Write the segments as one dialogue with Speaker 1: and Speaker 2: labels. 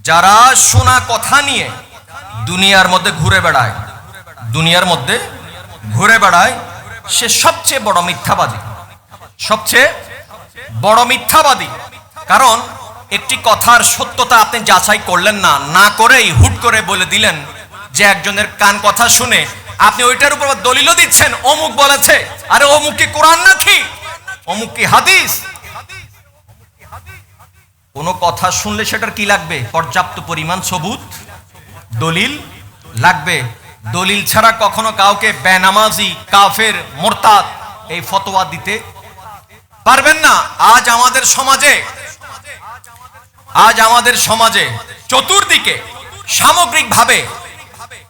Speaker 1: যারা শোনা কথা নিয়ে দুনিয়ার মধ্যে ঘুরে বেড়ায় সে সবচেয়ে বড় মিথ্যাবাদী। কারণ একটি কথার সত্যতা আপনি যাচাই করলেন না করেই হুট করে বলে দিলেন যে একজনের কান কথা শুনে আপনি ওইটার উপর দলিলও দিচ্ছেন, অমুক বলেছে। আরে অমুক কি কোরআন নাকি? অমুক কি হাদিস? কোনো কথা শুনলে সেটার কি লাগবে? পর্যাপ্ত পরিমাণ সবুত, দলিল লাগবে। দলিল ছাড়া কখনো কাউকে বেনামাজি, কাফের, মুরতাদ এই ফতোয়া দিতে পারবেন না। আজ আমাদের সমাজে চতুর্দিকে সামগ্রিকভাবে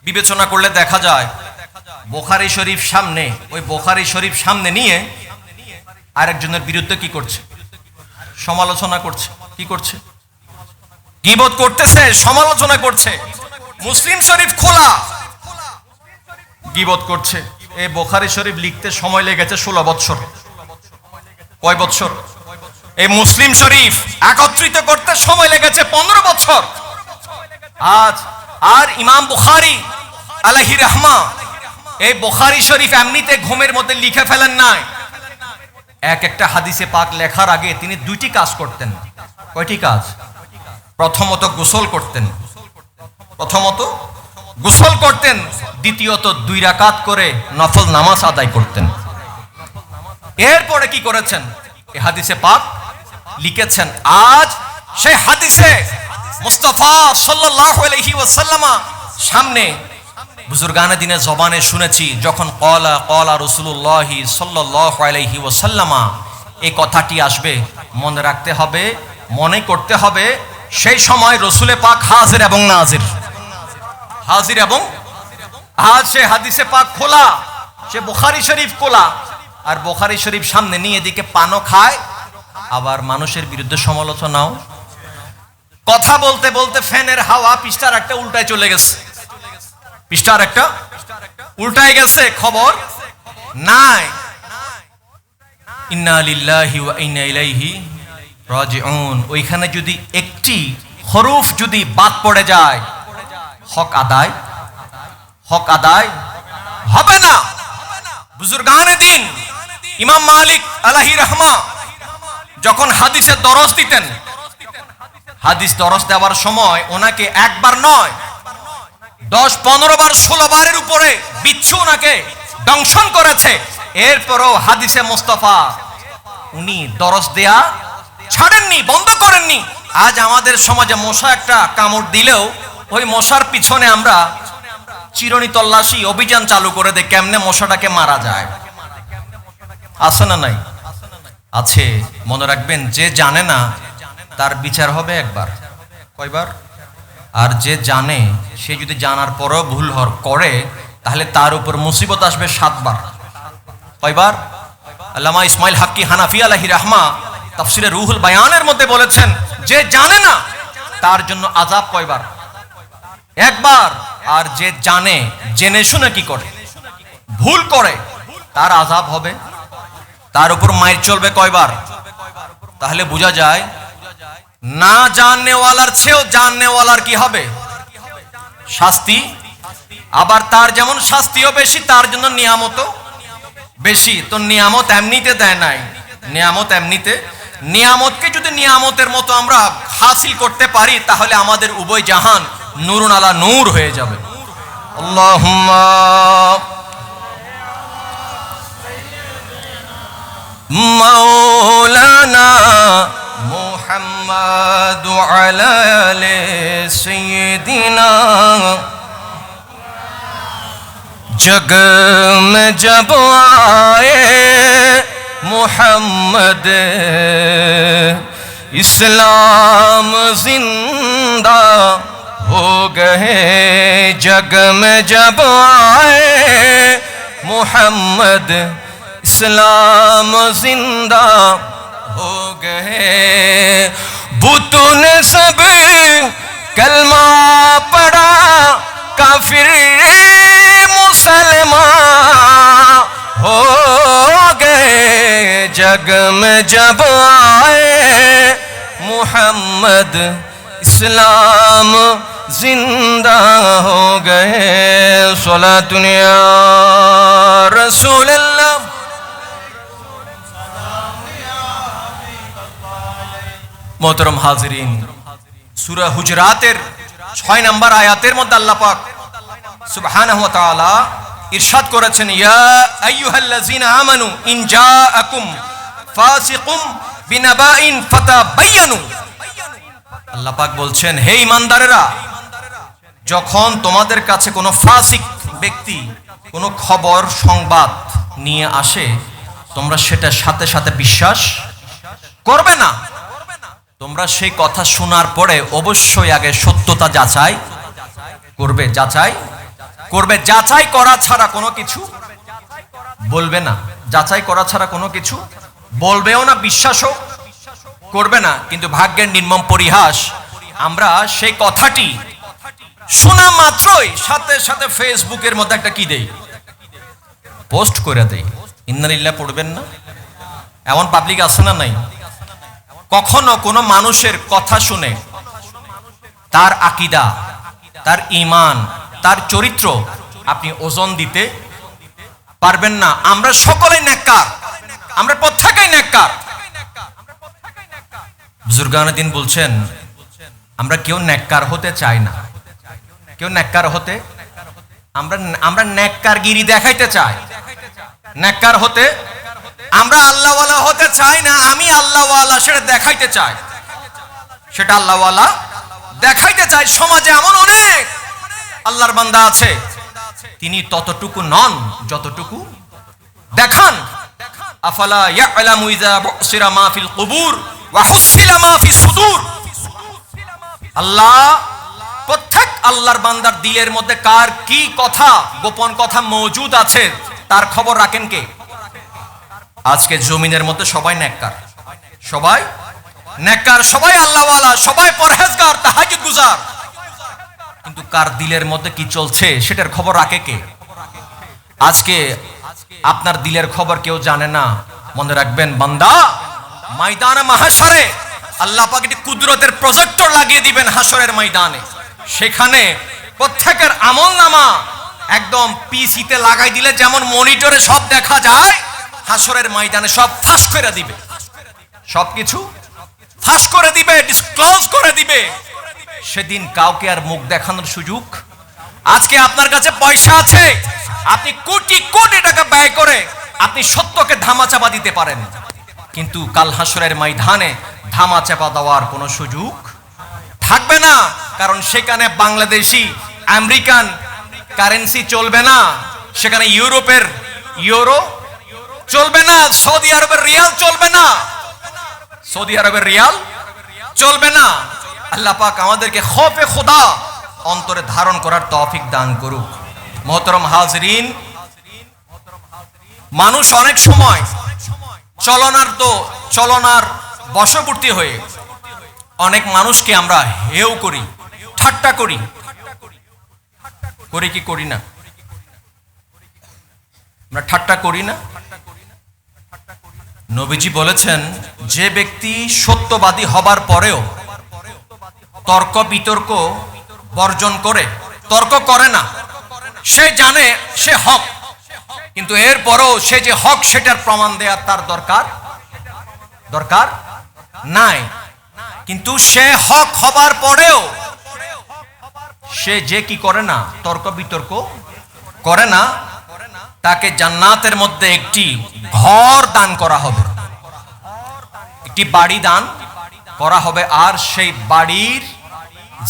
Speaker 1: বিবেচনা করলে দেখা যায় বুখারী শরীফ সামনে নিয়ে আরেকজনের বিরুদ্ধে কি করছে? সমালোচনা করছে। কি করছে? গীবত করতেছে, সমালোচনা করছে। মুসলিম শরীফ খোলা, গীবত করছে। এই বুখারী শরীফ লিখতে সময় লেগেছে 16 বছর। কয় বছর? এই মুসলিম শরীফ একত্রিত করতে সময় লেগেছে 15 বছর। আর ইমাম বুখারী আলাইহি রাহমা এই বুখারী শরীফ এমনিতে ঘুমের মধ্যে লিখে ফেলেন নাই। এক একটা হাদিসে পাক লেখার আগে তিনি দুইটি কাজ করতেন। কয়টি কাজ? প্রথমত গোসল করতেন, দ্বিতীয়ত 2 রাকাত করে নফল নামাজ আদায় করতেন। এরপরে কি করেছেন? এই হাদিসে পাক লিখেছেন। আজ সেই হাদিসে মুস্তাফা সাল্লাল্লাহু আলাইহি ওয়াসাল্লাম সামনে বুজুর্গানে দিনের জবানে শুনেছি, যখন ক্বালা রাসূলুল্লাহ সাল্লাল্লাহু আলাইহি ওয়াসাল্লাম এই কথাটি আসবে, মনে রাখতে হবে, মনে করতে হবে সেই সময় রসুলে পাক হাজির এবং নাজির। আজ সে হাদিসে পাক খোলা, সে বুখারী শরীফ খোলা, আর বুখারী শরীফ সামনে নিয়ে এদিকে পানও খায়, আবার মানুষের বিরুদ্ধে সমালোচনাও। কথা বলতে বলতে ফ্যানের হাওয়া পৃষ্ঠার একটা উল্টায় চলে গেছে, খবর নাই। ইন্না লিল্লাহি ওয়া ইন্না ইলাইহি রাজিউন। ওইখানে যদি একটি হরফ যদি বাদ পড়ে যায়, হক আদায় হবে না। বুজুর্গানে দিন ইমাম মালিক আলাইহি রাহমা যখন হাদিসের দরস দিতেন, হাদিস দরস দেওয়ার সময় ওনাকে একবার নয় 10-15 বার 16 বারের উপরে বিচ্ছু ওনাকে দংশন করেছে। এরপরও হাদিসে মুস্তাফা উনি দরস দেয়া ছাড়েননি, বন্ধ করেননি। আজ আমাদের সমাজে মশা একটা কামড় দিলেও ওই মশার পিছনে আমরা চিরুনি তল্লাশি অভিযান চালু করে দেই, কেমনে মশাটাকে মারা যায়। আছে না নাই? আছে। মনে রাখবেন, যে জানে না তার বিচার হবে একবার। কয়বার? আর যে জানে, সে যদি জানার পরেও ভুল করে তাহলে তার উপর মুসিবত আসবে 7 বার। কয়বার? আল্লামা ইসমাইল হাক্কি হানাফি আলাইহি রাহমা তাফসিরে রুহুল বায়ানের মধ্যে বলেছেন, যে জানে না তার জন্য আযাব কয়বার? একবার। আর যে জানে, জেনে শুনে কি করে, ভুল করে, তার আযাব হবে, তার উপর মাইর চলবে কয়বার? তাহলে বোঝা যায় না জাননেওয়ালার চেয়েও জাননেওয়ালার কি হবে? শাস্তি। আবার তার যেমন শাস্তিও বেশি, তার জন্য নিয়ামতও বেশি। তো নিয়ামত এমনিতে দেয় নাই, নিয়ামতকে যদি নিয়ামতের মতো আমরা হাসিল করতে পারি তাহলে আমাদের উভয় জাহান নূরুন আলা নূর হয়ে যাবে। আল্লাহুম্মা মাওলানা মুহাম্মাদু আলা আলি সাইয়্যিদিনা। जग में जब आए मोहम्मद, इस्लाम जिंदा हो गए। जग में जब आए मोहम्मद, इस्लाम जिंदा हो गए। बुतों ने सब कलमा पढ़ा, काफिर मुसलमान हो गए। जग में जब आए मोहम्मद, इस्लाम जिंदा हो गए सलातुन या रसूल अल्लाह। मोहतरम हाजिरीन, सूरा हुजरातेर 6 নম্বর আয়াতের মধ্যে আল্লাহ পাক সুবহানাহু ওয়া তাআলা ইরশাদ করেছেন, ইয়া আইয়ুহাল্লাযীনা আমানু ইন জাআকুম ফাসিকুম বিনাবাইন ফাতাবায়ানু। আল্লাহ পাক বলছেন, হে ঈমানদারেরা, যখন তোমাদের কাছে কোনো ফাসিক ব্যক্তি কোনো খবর সংবাদ নিয়ে আসে, তোমরা সেটা সাথে সাথে বিশ্বাস করবে না। তোমরা সেই কথা শোনার পরে অবশ্যই আগে সত্যতা যাচাই করবে। যাচাই করা ছাড়া কোনো কিছু বলবে না। যাচাই করা ছাড়া কোনো কিছু বলবেও না, বিশ্বাসও করবে না। কিন্তু ভাগ্যের নির্মম পরিহাস, আমরা সেই কথাটি শোনা মাত্রই সাথে সাথে ফেসবুকের মধ্যে একটা কি দেই, পোস্ট করে দেই। ইন্না লিল্লাহ পড়বেন না? এমন পাবলিক আছে না নাই? কখনো কোনো মানুষের কথা শুনে তার আকীদা, তার ঈমান, তার চরিত্র আপনি ওজন দিতে পারবেন না। আমরা সকলেই নেককার, আমরা প্রত্যেকেই নেককার। বুজুর্গানে দিন বলছেন, আমরা কেউ নেককার হতে চাই না। কেউ নেককার হতে, আমরা নেককারগিরি দেখাইতে চাই। নেককার হতে, আমরা আল্লাহওয়ালা হতে চাই না। আমি আল্লাহওয়ালা সেটা দেখাইতে চাই, সেটা আল্লাহওয়ালা দেখাইতে চাই। সমাজে এমন অনেক আল্লাহর বান্দা আছে, তিনি ততটুকু নন যতটুকু দেখান। আফালা ইয়ালামু ইযা বুসিরা মা ফিল কুবুর ওয়া হুসিলা মা ফিস সুদূর। আল্লাহ প্রত্যেক আল্লাহর বান্দার দিলের মধ্যে কার কি কথা, গোপন কথা মজুদ আছে, তার খবর রাখেন কে? আজকে জমিনের মধ্যে সবাই নেককার, সবাই নেককার, সবাই আল্লাহওয়ালা, সবাই পরহেজগার, তাহাজ্জুদ গুজার, কিন্তু কার দিলের মধ্যে কি চলছে সেটার খবর রাখে কে? আজকে আপনার দিলের খবর কেউ জানে না। মনে রাখবেন বান্দা, ময়দানে মাহশরে আল্লাহ পাক একটি কুদরতের প্রজেক্টর লাগিয়ে দিবেন হাসরের ময়দানে। সেখানে প্রত্যেকের আমলনামা একদম পিসিতে লাগাই দিলে যেমন মনিটরে সব দেখা যায়, হাসরের ময়দানে সব ফাঁস করে দিবে, সবকিছু ফাঁস করে দিবে, ডিসক্লোজ করে দিবে। সেদিন কাউকে আর মুখ দেখানোর সুযোগ। আজকে আপনার কাছে পয়সা আছে, আপনি কোটি কোটি টাকা ব্যয় করে আপনি সত্যকে ধামাচাপা দিতে পারেন, কিন্তু কাল হাসরের ময়দানে ধামাচাপা দেওয়ার কোনো সুযোগ থাকবে না। কারণ সেখানে বাংলাদেশি আমেরিকান কারেন্সি চলবে না, সেখানে ইউরোপের ইউরো চলবে না, সৌদি আরবের রিয়াল চলবে না, সৌদি আরবের রিয়াল চলবে না। আল্লাহ পাক আমাদেরকে খৌফে খোদা অন্তরে ধারণ করার তৌফিক দান করুক। মোহতরম হাজরিন, মানুষ অনেক সময় চলনার বশবর্তী হয়ে অনেক মানুষকে আমরা হেয় করি, ঠাট্টা করি কি করি না? আমরা ঠাট্টা করি না? নবীজি বলেছেন, যে ব্যক্তি সত্যবাদী হবার পরেও তর্ক বিতর্ক বর্জন করে, তর্ক করে না, সে জানে সে হক, কিন্তু এরপরও সে যে হক সেটার প্রমাণ দেওয়ার তার দরকার নাই। কিন্তু সে হক হবার পরেও সে যে কি করে না, তর্ক বিতর্ক করে না, তাকে জান্নাতের মধ্যে একটি ঘর দান করা হবে, একটি বাড়ি দান করা হবে। আর সেই বাড়ির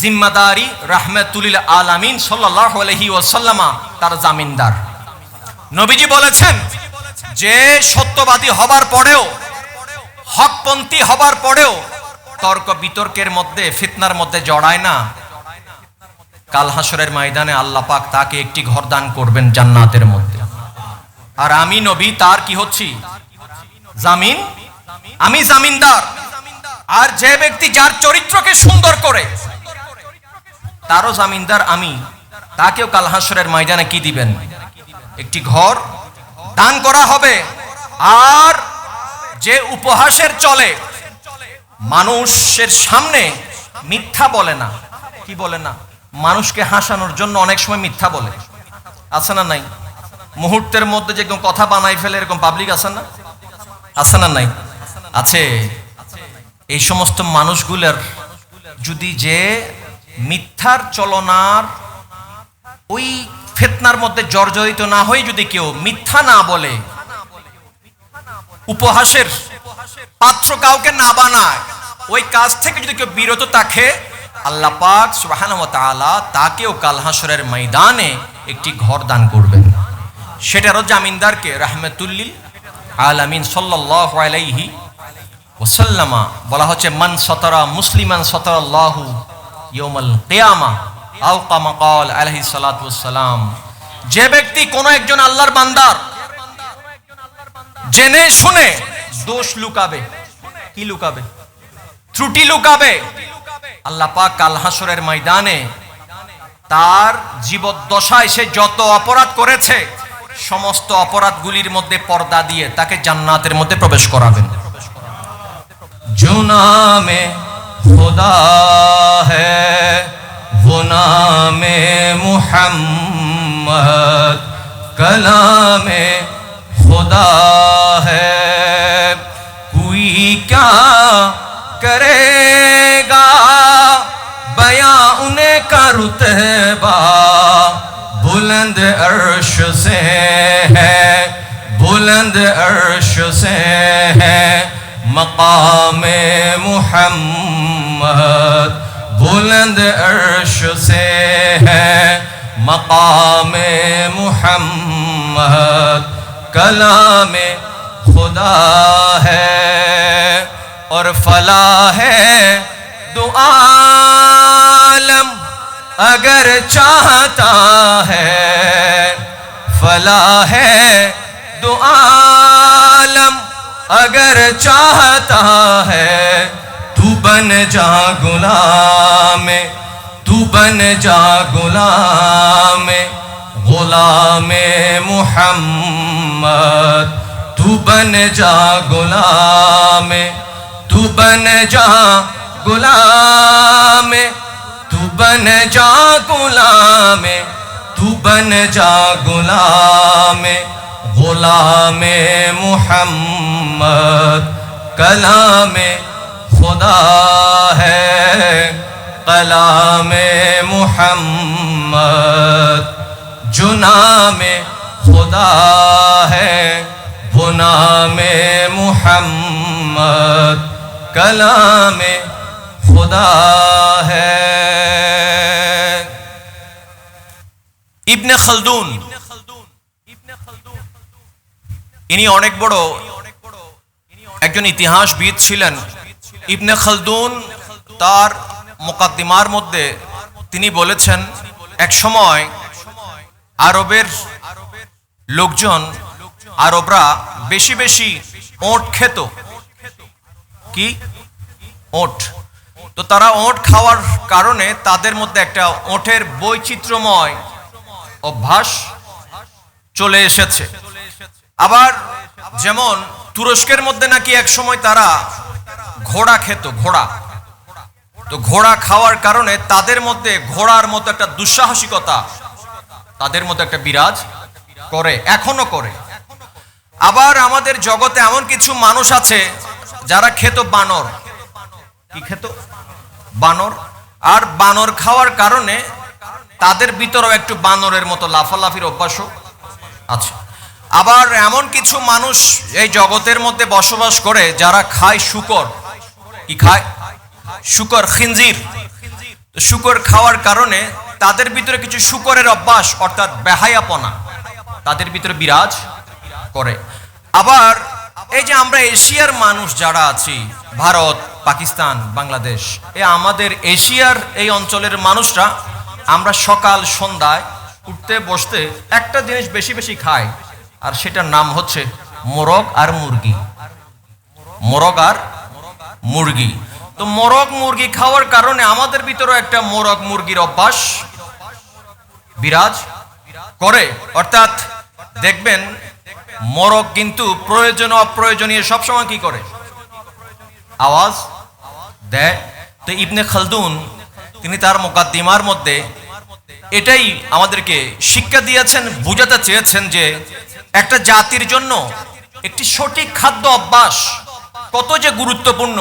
Speaker 1: জিম্মাদারি রাহমাতুল আলামিন সাল্লাল্লাহু আলাইহি ওয়াসাল্লাম তার জামিনদার। নবীজি বলেছেন, যে সত্যবাদী হবার পরেও, হকপন্থী হবার পরেও তর্ক বিতর্কের মধ্যে, ফিতনার মধ্যে জড়ায় না, কাল হাসরের ময়দানে আল্লাহ পাক তাকে একটি ঘর দান করবেন জান্নাতের মধ্যে। আর আমি নবী তার কি হচ্ছি? জামিন, আমি জামিনদার। আর যে ব্যক্তি যার চরিত্রকে সুন্দর করে, তারও জামিনদার আমি, তাকেও কাল হাসরের ময়দানে কি দিবেন? একটি ঘর দান করা হবে। আর যে উপহাসের চলে, মানুষের সামনে মিথ্যা বলে না। কি বলে না? মানুষকে হাসানোর জন্য অনেক সময় মিথ্যা বলে, আছে না নাই? মুহূর্তের মধ্যে যে একদম কথা বানাই ফেলে এরকম পাবলিক আছে না? আছে না নাই? আছে। এই সমস্ত মানুষগুলোর যদি যে মিথ্যার চলনার ওই ফিতনার মধ্যে জর্জরিত না হয়ে যদি কেউ মিথ্যা না বলে, উপহাসের পাত্র কাউকে না বানায়, ওই কাজ থেকে যদি কেউ বিরত থাকে, আল্লাহ পাক সুবহানাহু ওয়া তাআলা তাকেও কাল হাসরের ময়দানে একটি ঘর দান করবেন। সেটারও জামিনদারকে রাহমাতুল লিল আলামিন সাল্লাল্লাহু আলাইহি ওয়াসাল্লামা বলা হচ্ছে, মান সাতারা মুসলিমান সাতারাল্লাহু ইয়াউমাল কিয়ামা আও কামা ক্বাল আলাইহিস সালাতু ওয়াস সালাম। যে ব্যক্তি কোন একজন আল্লাহর বান্দার জেনে শুনে দোষ লুকাবে, কি লুকাবে? ত্রুটি লুকাবে, আল্লাহ পাক কাল হাসরের ময়দানে তার জীবদ্দশায় সে যত অপরাধ করেছে সমস্ত অপরাধগুলির মধ্যে পর্দা দিয়ে তাকে জান্নাতের মধ্যে প্রবেশ করাবেন। जो नाम खुदा है वो नाम मुहम्मद, कलाम खुदा है, कोई क्या करेगा बयां उनका रुतबा, बुलंद अर्श से है, बुलंद अर्श से है मकाम मुहम्मद, बुलंद अर्श से है मकाम मुहम्मद, कलाम खुदा है और फला है दो आलम अगर चाहता है, फला है दो आलम अगर चाहता है, तू बन जा गुलाम, तू बन जा गुलाम, गुलाम मुहम्मद, तू बन जा गुलाम, तू बन जा गुलाम, तू बन जा गुलाम, तू बन जा गुलाम, गुलाम मुहम्मद, कलाम खुदा है, कलाम मुहम्मद, जो नाम खुदा है वो नाम मुहम्मद, कलाम खुदा है। ইবনে খালদুন, ইনি অনেক বড় একজন ইতিহাসবিদ ছিলেন। ইবনে খালদুন তার মুকাদ্দিমার মধ্যে তিনি বলেছেন, এক সময় আরবের লোকজন, আরবরা বেশি বেশি ওট খেত। কি? ওট। তো তারা ওট খাওয়ার কারণে তাদের মধ্যে একটা ওটের বৈচিত্র্যময় অভ্যাস চলে এসেছে। আবার যেমন তুরস্কের মধ্যে নাকি এক সময় তারা ঘোড়া খেত, ঘোড়া। তো ঘোড়া খাওয়ার কারণে তাদের মধ্যে ঘোড়ার মতো একটা দুঃসাহসিকতা তাদের মধ্যে একটা বিরাজ করে, এখনো করে। আবার আমাদের জগতে এমন কিছু মানুষ আছে যারা খেত বানর। কি খেত? বানর। আর বানর খাওয়ার কারণে তাদের ভিতরেও একটু বানরের মতো লাফালাফির অভ্যাসও আছে। আবার এমন কিছু মানুষ এই জগতের মধ্যে বসবাস করে যারা খায় শূকর। কি খায়? শূকর, খিনজির। শূকর খাওয়ার কারণে তাদের ভিতরে কিছু শূকরের অভ্যাস অর্থাৎ বেহায়াপনা তাদের ভিতরে বিরাজ করে। আবার এই যে আমরা এশিয়ার মানুষ যারা আছি, ভারত, পাকিস্তান, বাংলাদেশ, আমাদের এশিয়ার এই অঞ্চলের মানুষরা আমরা সকাল সন্ধ্যায় উঠতে বসতে একটা জিনিস বেশি বেশি খাই, আর সেটার নাম হচ্ছে মোরগ আর মুরগি। মোরগ আর মুরগি। তো মোরগ মুরগি খাওয়ার কারণে আমাদের ভিতরে একটা মোরগ মুরগির অভ্যাস বিরাজ করে। অর্থাৎ দেখবেন মোরগ কিন্তু প্রয়োজন অপ্রয়োজনীয় সবসময় কি করে? আওয়াজ দেয়। তো ইবনে খালদুন তিনি তার মুকাদ্দিমার মধ্যে এটাই আমাদেরকে শিক্ষা দিয়েছেন, বুঝাতে চেয়েছেন যে একটা জাতির জন্য একটি সঠিক খাদ্য অভ্যাস কত যে গুরুত্বপূর্ণ,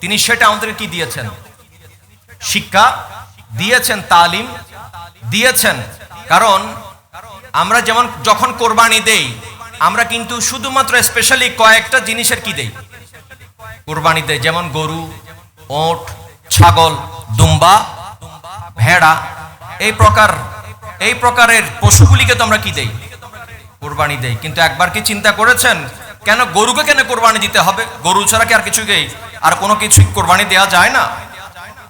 Speaker 1: তিনি সেটা আমাদেরকে কি দিয়েছেন, শিক্ষা দিয়েছেন, তালিম দিয়েছেন। কারণ আমরা যেমন যখন কোরবানি দেই, আমরা কিন্তু শুধুমাত্র স্পেশালি কয়েকটা জিনিসের কি দেই, কোরবানি দেই, যেমন গরু, ওট, ছাগল, দুম্বা, ভেড়া, এই প্রকারের পশুগুলিকে তো আমরা কি দেই, কোরবানি দেই। কিন্তু একবার কি চিন্তা করেছেন কেন গরুকে কেন কোরবানি দিতে হবে? গরু ছাড়া কি আর কিছুকেই আর কোনো কিছুই কোরবানি দেওয়া যায় না?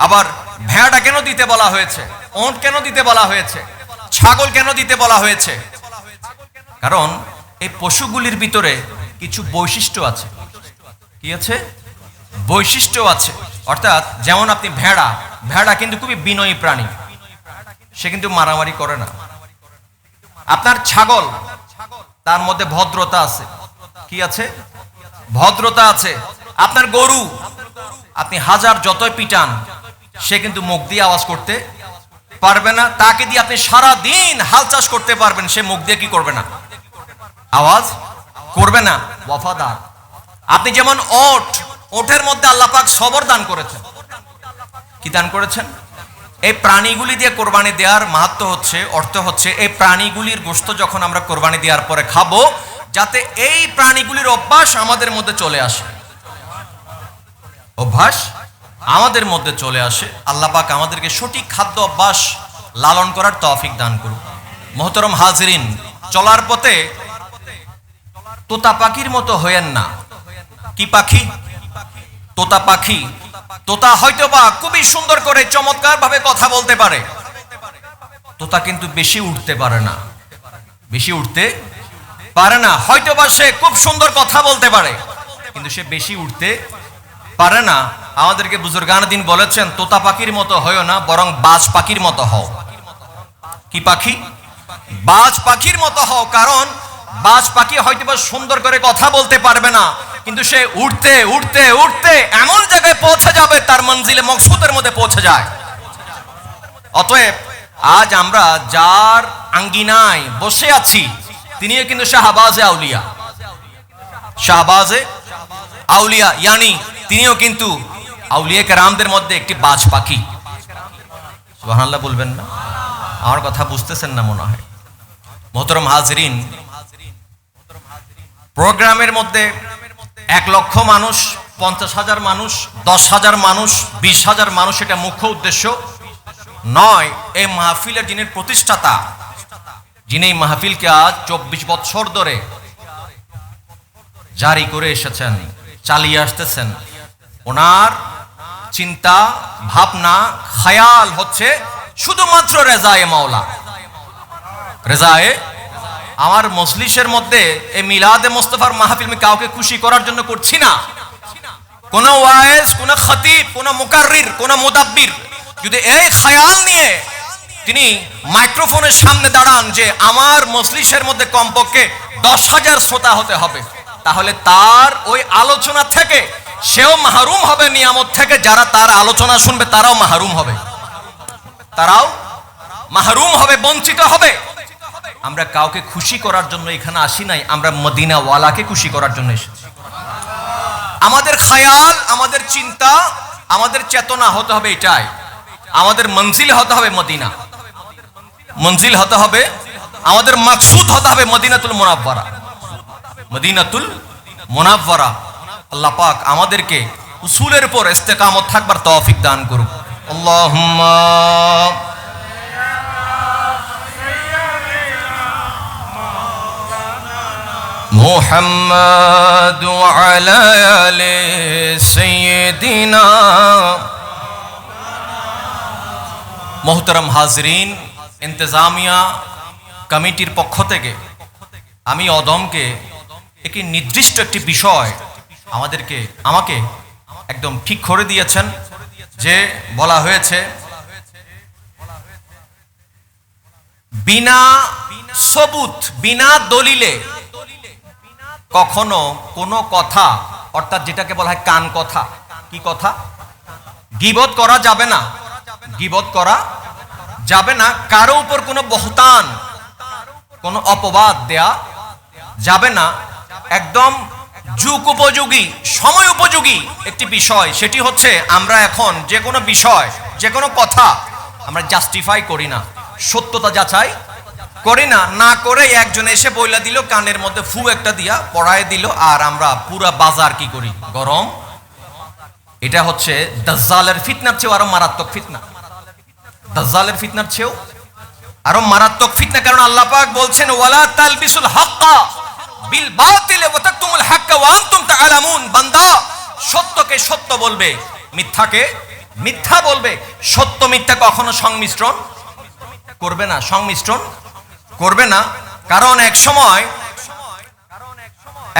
Speaker 1: আবার ভেড়াটা কেন দিতে বলা হয়েছে, ওট কেন দিতে বলা হয়েছে, ছাগল কেন দিতে বলা হয়েছে? কারণ এই পশুগুলির ভিতরে কিছু বৈশিষ্ট্য আছে। কি আছে? বৈশিষ্ট্য আছে। অর্থাৎ যেমন আপনি ভেড়া কিন্তু খুবই বিনয়ী প্রাণী, সে কিন্তু মারামারি করে না। আপনার ছাগল, তার মধ্যে ভদ্রতা আছে। কি আছে? ভদ্রতা আছে। আপনার গরু, আপনি হাজার যতই পিটান, সে কিন্তু মুখ দিয়ে আওয়াজ করতে পারবে না। তাকে দিয়ে আপনি সারা দিন হাল চাষ করতে পারবেন, সে মুখ দিয়ে কি করবে না, আওয়াজ করবে না। ওয়াফাদার। আপনি যেমন ওটের মধ্যে আল্লাহ পাক সবর দান করেছেন। কি দান করেছেন? এই প্রাণীগুলি দিয়ে কোরবানি দেওয়ার মাহাত্ম্য হচ্ছে, অর্থ হচ্ছে এই প্রাণীগুলির গোশত যখন আমরা কোরবানি দেওয়ার পরে খাবো, যাতে এই প্রাণীগুলির অভ্যাস আমাদের মধ্যে চলে আসে, অভ্যাস আমাদের মধ্যে চলে আসে। আল্লাহ পাক আমাদেরকে সঠিক খাদ্য অভ্যাস লালন করার তৌফিক দান করুন। মোহতরম হাজিরিন, চলার পথে তোতা পাখির মতো হয়েন না। কি পাখি? তোতা পাখি। তোতা হয়তোবা খুবই সুন্দর করে চমৎকার ভাবে কথা বলতে পারে, তোতা কিন্তু বেশি উঠতে পারে না, বেশি উঠতে পারে না। হয়তোবা সে খুব সুন্দর কথা বলতে পারে, কিন্তু সে বেশি উঠতে পারে না। আমাদেরকে বুজুর্গান দিন বলেছেন, তোতা পাখির মতো হয়ো না, বরং বাজ পাখির মতো হও। কি পাখি? বাজ পাখির মতো হও। কারণ বাজ পাখি হয়তোবা সুন্দর করে কথা বলতে পারবে না, কিন্তু সে উঠতে উঠতে উঠতে এমন জায়গায় পৌঁছে যাবে, তার মঞ্জিলে মকসুদের মধ্যে পৌঁছে যায়। অতএব আজ আমরা যার আঙ্গিনায় বসে আছি, তিনিও কিন্তু শাহবাজে আউলিয়া। শাহবাজে আউলিয়া ইয়ানি তিনিও কিন্তু আউলিয়া কেরামদের মধ্যে একটি বাজ পাখি। সুবহানাল্লাহ বলবেন না? আমার কথা বুঝতেছেন না মনে হয়। মোহতরম হাজিরিন, প্রোগ্রামের মধ্যে 1 লক্ষ মানুষ, 50,000 মানুষ, 10,000 মানুষ, 20,000 মানুষ, এটা মুখ্য উদ্দেশ্য নয়। এই মাহফিলের যিনি প্রতিষ্ঠাতা, যিনি এই মাহফিলকে আজ 24 বছর ধরে জারি করে এসেছেন, চালিয়ে আসতেছেন, ওনার চিন্তা ভাবনা খায়াল হচ্ছে শুধুমাত্র রেজায়ে মাওলা। রেজায়ে আমার মজলিসের মধ্যে এই মিলাদে মুস্তাফার মাহফিল আমি কাউকে খুশি করার জন্য করছি না। কোন ওয়াইজ, কোন খতিব, কোন মুকাররির, কোন মুদাব্বির যদি এই খায়াল নিয়ে তিনি মাইক্রোফোনের সামনে দাঁড়ান যে আমার মজলিসের মধ্যে কমপক্ষে 10,000 শ্রোতা হতে হবে, তাহলে তার ওই আলোচনা থেকে সেও মাহরুম হবে নিয়ামত থেকে। যারা তার আলোচনা শুনবে তারাও মাহরুম হবে, তারাও মাহরুম হবে, বঞ্চিত হবে। আমরা কাউকে খুশি করার জন্য এখানে আসি নাই, আমরা মদিনাওয়ালাকে খুশি করার জন্য এসেছি। আমাদের খায়াল, আমাদের চিন্তা, আমাদের চেতনা হতে হবে এটাই। আমাদের মঞ্জিল হতে হবে মদিনা, মঞ্জিল হতে হবে, আমাদের মাকসুদ হতে হবে মদিনাতুল মুনাওয়ারা, মদিনাতুল মুনাওয়ারা। আল্লাহ পাক আমাদেরকে উসুলের উপর ইস্তেকামত থাকবার তৌফিক দান করুক। আল্লাহুম্মা মুহাম্মাদ ওয়া আলা আলি সাইয়্যিদিনা। মোহতারাম হাজরিন, ইন্তেজামিয়া কমিটির পক্ষ থেকে আমি অদমকে একটি নির্দিষ্ট একটি বিষয় আমাকে একদম ঠিক করে দিয়েছেন, যে বলা হয়েছে বিনা সবুত, বিনা দলিলে কখনো কোনো কথা, অর্থাৎ যেটাকে বলা হয় কান কথা, কি কথা, গীবত করা যাবে না, গীবত করা যাবে না, কারো উপর কোনো বহতান, কোনো অপবাদ দেয়া যাবে না। একদম যুগ উপযোগী, সময় উপযোগী একটি বিষয়, সেটি হচ্ছে আমরা এখন যে কোনো বিষয়, যে কোনো কথা আমরা জাস্টিফাই করি না, সত্যতা যাচাই করি না। না করে একজন এসে বইলা দিল, কানের মধ্যে ফু একটা দিয়া পড়ায় দিল, আর আমরা পুরা বাজার কি করি, গরম। এটা হচ্ছে দাজ্জালের ফিতনার চেয়েও আরো মারাত্মক ফিতনা, দাজ্জালের ফিতনার চেয়েও আরো মারাত্মক ফিতনা। কারণ আল্লাহ পাক বলছেন, ওয়ালা তালবিসুল হাক্কা বিল বাতিল ওয়া তাকতুমুল হাক্কা ওয়া আনতুম তাআলামুন। বান্দা সত্যকে সত্য বলবে, মিথ্যাকে মিথ্যা বলবে। সত্য মিথ্যা কখনো সংমিশ্রণ করবে না, সংমিশ্রণ করবে না। কারণ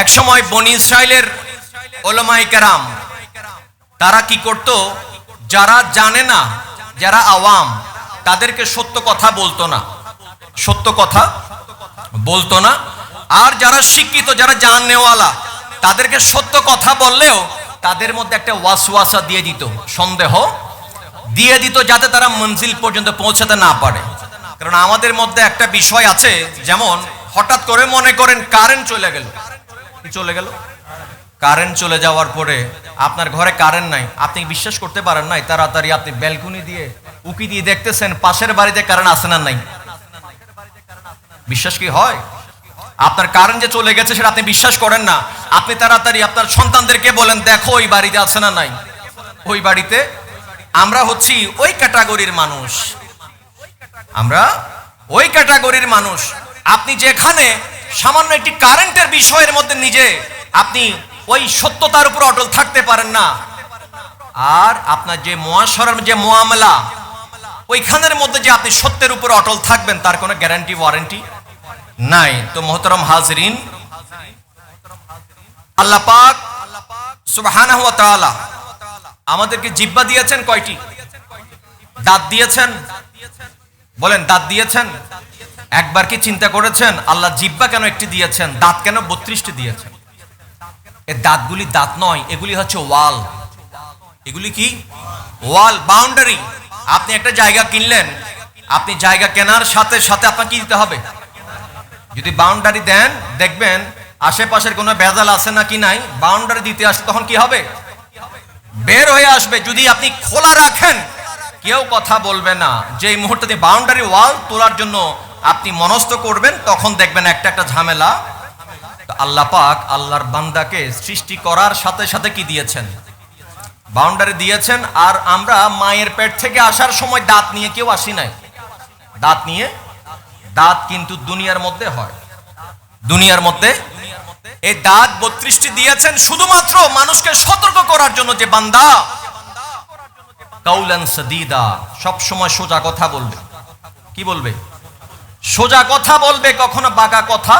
Speaker 1: এক সময় বনি ইসরাইলের উলামায়ে কেরাম তারা কি করত, যারা জানে না, যারা আওয়াম, তাদেরকে সত্য কথা বলতো না, সত্য কথা বলতো না। আর যারা শিক্ষিত, যারা জাননেওয়ালা, তাদেরকে সত্য কথা বললেও তাদের মধ্যে একটা ওয়াসওয়াসা দিয়ে দিত, সন্দেহ দিয়ে দিত, যাতে তারা মঞ্জিল পর্যন্ত পৌঁছাতে না পারে। কারণ আমাদের মধ্যে একটা বিষয় আছে, যেমন হঠাৎ করে মনে করেন কারেন্ট চলে গেল, কি চলে গেল, কারেন্ট চলে যাওয়ার পরে আপনার ঘরে কারেন্ট নাই, আপনি বিশ্বাস করতে পারেন নাই, তাড়াতাড়ি আপনি ব্যালকনি দিয়ে উকি দিয়ে দেখতেছেন পাশের বাড়িতে কারেন্ট আছে না নাই। বিশ্বাস কি হয়? আপনার কারেন্ট যে চলে গেছে সেটা আপনি বিশ্বাস করেন না, আপনি তাড়াতাড়ি আপনার সন্তানদেরকে বলেন, দেখো ওই বাড়িতে আছে না নাই, ওই বাড়িতে। আমরা হচ্ছি ওই ক্যাটাগরির মানুষ, আমরা ওই ক্যাটাগরির মানুষ। আপনি যেখানে সামান্য একটি কারেন্টের বিষয়ের মধ্যে নিজে আপনি ওই সত্যতার উপর অটল থাকতে পারেন না, আর আপনার যে মুআশারার যে মুআমালা, ওইখানের মধ্যে যে আপনি সত্যের উপর অটল থাকবেন, তার কোনো গ্যারান্টি ওয়ারেন্টি নাই। তো মোহতারাম হাজরিন, আল্লাহ পাক সুবহানাহু ওয়া তাআলা আমাদেরকে জিহ্বা দিয়েছেন কয়টি? দাঁত দিয়েছেন, বলেন দাঁত দিয়েছেন? একবার কি চিন্তা করেছেন আল্লাহ জিহ্বা কেন একটি দিয়েছেন, দাঁত কেন 32টি দিয়েছেন? এই দাঁতগুলি দাঁত নয়, এগুলি হচ্ছে ওয়াল। এগুলি কি? ওয়াল, বাউন্ডারি। আপনি একটা জায়গা কিনলেন, আপনি জায়গা কেনার সাথে সাথে আপনাকে কি দিতে হবে? যদি বাউন্ডারি দেন, দেখবেন আশেপাশের কোনো ভেজাল আছে নাকি নাই, বাউন্ডারি দিতে আসে তখন কি হবে? বের হয়ে আসবে। যদি আপনি খোলা রাখেন, কেউ কথা বলবে না। যে মুহূর্তে বাউন্ডারি ওয়াল তোলার জন্য আপনি মনস্থ করবেন, তখন দেখবেন একটা একটা ঝামেলা। আল্লাহ পাক আল্লাহর বান্দাকে সৃষ্টি করার সাথে সাথে কি দিয়েছেন? বাউন্ডারি দিয়েছেন। আর আমরা মায়ের পেট থেকে আসার সময় দাঁত নিয়ে কেউ আসি নাই, দাঁত নিয়ে। দাঁত কিন্তু দুনিয়ার মধ্যে হয়, দুনিয়ার মধ্যে। এই দাঁত 32টি দিয়েছেন শুধুমাত্র মানুষকে সতর্ক করার জন্য, যে বান্দা কাউলান সাদীদা, সব সময় সোজা কথা বলবে। কি বলবে? সোজা কথা বলবে, কখনো বাঁকা কথা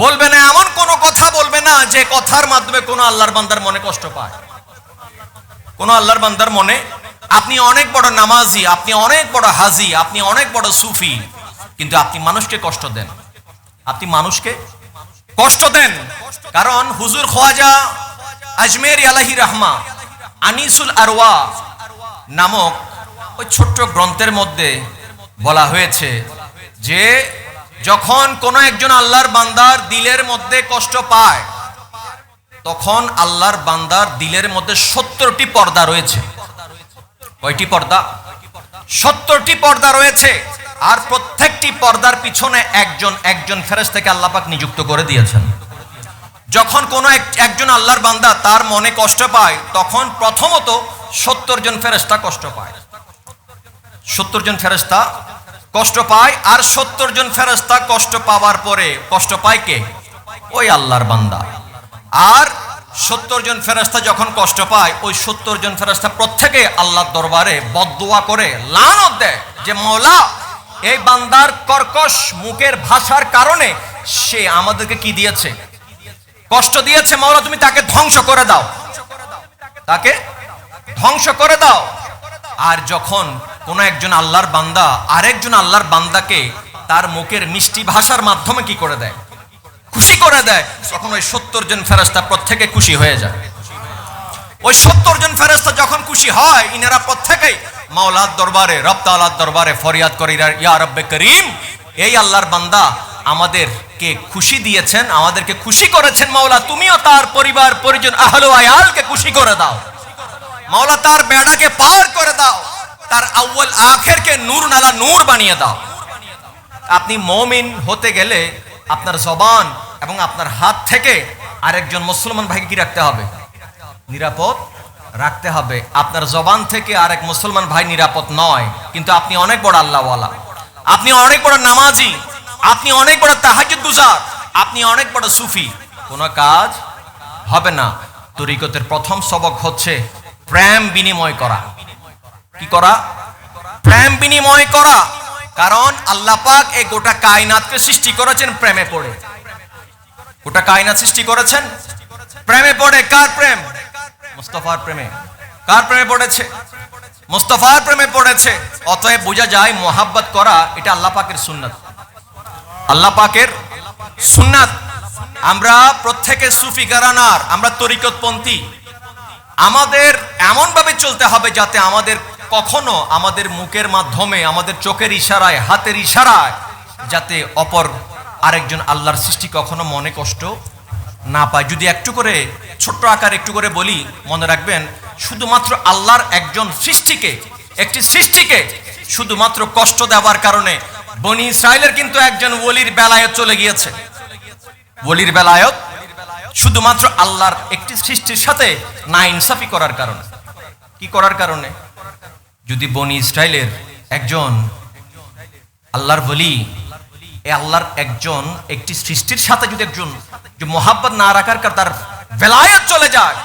Speaker 1: বলবে না। এমন কোনো কথা বলবে না যে কথার মাধ্যমে কোনো আল্লাহর বান্দার মনে কষ্ট পায়, কোনো আল্লাহর বান্দার মনে। আপনি অনেক বড় নামাজি, আপনি অনেক বড় হাজি, আপনি অনেক বড় সুফি, কিন্তু আপনি মানুষকে কষ্ট দেন, আপনি মানুষকে কষ্ট দেন। কারণ হুজুর খোয়াজা আজমেরি আলাইহি রাহমা আনিসুল আরওয়া নামক ওই ছোট্ট গ্রন্থের মধ্যে বলা হয়েছে যে যখন কোনো একজন আল্লাহর বান্দার দিলের মধ্যে কষ্ট পায়, তখন আল্লাহর বান্দার দিলের মধ্যে 70টি পর্দা রয়েছে। কয়টি পর্দা? 70টি পর্দা রয়েছে। আর প্রত্যেকটি পর্দার পিছনে একজন ফেরেশতাকে আল্লাহ পাক নিযুক্ত করে দিয়েছেন। যখন কোনো একজন আল্লাহর বান্দা তার মনে কষ্ট পায়, তখন প্রথমত 70 জন ফেরেশতা কষ্ট পায়, 70 জন ফেরেশতা কষ্ট পায়। আর 70 জন ফেরেশতা কষ্ট পাওয়ার পরে কষ্ট পায় কে? ওই আল্লাহর বান্দা। আর 70 জন ফেরেশতা যখন কষ্ট পায়, ওই 70 জন ফেরেশতা প্রত্যেকে আল্লাহর দরবারে বদদুয়া করে, লানত দেয় যে মওলা, এই বান্দার কর্কশ মুখের ভাষার কারণে সে আমাদেরকে কি দিয়েছে? কষ্ট দিয়েছে। মওলা, তুমি তাকে ধ্বংস করে দাও, তাকে ধ্বংস করে দাও। আর যখন কোন একজন আল্লাহর বান্দা আরেকজন আল্লাহর বান্দাকে তার মুখের মিষ্টি ভাষার মাধ্যমে কি করে দেয়? খুশি করে দেয়, তখন ওই 70 জন ফেরেশতা প্রত্যেকে খুশি হয়ে যায়। ওই 70 জন ফেরেশতা যখন খুশি হয়, ইনারা প্রত্যেকেই মাওলার দরবারে, রব তাআলার দরবারে ফরিয়াদ করে, ইয়া রব্বে করিম, এই আল্লাহর বান্দা আমাদেরকে খুশি দিয়েছেন, আমাদেরকে খুশি করেছেন মাওলা, তুমিও তার পরিবার পরিজন আহলে আয়ালকে খুশি করে দাও মাওলা, তার বেড়াকে পার করে দাও, তার আউয়াল আখিরকে নূর নালা নূর বানিয়ে দাও। আপনি মুমিন হতে গেলে আপনার জবান এবং আপনার হাত থেকে আরেকজন মুসলমান ভাইকে কি রাখতে হবে? নিরাপদ রাখতে হবে। আপনার জবান থেকে আরেক মুসলমান ভাই নিরাপদ নয়, কিন্তু আপনি অনেক বড় আল্লাহওয়ালা, আপনি অনেক বড় নামাজি, আপনি অনেক বড় তাহাজ্জুদ গুজার, আপনি অনেক বড় সুফি, কোনো কাজ হবে না। তরিকতের প্রথম সবক হচ্ছে প্রেম বিনিময় করা। কি করা? প্রেম বিনিময় করা। কারণ আল্লাহ পাক এই গোটা কায়নাতকে সৃষ্টি করেছেন প্রেমে পড়ে। গোটা কায়নাত সৃষ্টি করেছেন প্রেমে পড়ে। কার প্রেম? মুস্তাফার প্রেমে। কার প্রেমে পড়েছে? মুস্তাফার প্রেমে পড়েছে। অতএব বোঝা যায় মোহাব্বত করা এটা আল্লাহ পাকের সুন্নাত, আল্লাহ পাকের সুন্নাত। আমরা প্রত্যেকে সুফি ঘরানার, আমরা তরিকতপন্থী। আমাদের এমন ভাবে চলতে হবে যাতে আমাদের কখনো আমাদের মুখের মাধ্যমে, আমাদের চোখের ইশারায়, হাতের ইশারায় যাতে অপর আরেকজন আল্লাহর সৃষ্টি কখনো মনে কষ্ট না পায়। যদি একটু করে ছোট্ট আকার একটু করে বলি, মনে রাখবেন, শুধুমাত্র আল্লাহর একজন সৃষ্টিকে, একটি সৃষ্টিকে শুধুমাত্র কষ্ট দেওয়ার কারণে বনি ইসরাইলের কিন্তু একজন ওলির বেলায়ত চলে গিয়েছে। ওলির বেলায়ত শুধুমাত্র আল্লাহর একটি সৃষ্টির সাথে না ইনসাফি করার কারণে। কি করার কারণে? যদি বনি ইসরাইলের একজন আল্লাহর ওলি, এই আল্লাহর একজন একটি সৃষ্টির সাথে যদি একজন মোহাব্বত না রাখার কারণে তার বেলায়ত চলে যায়,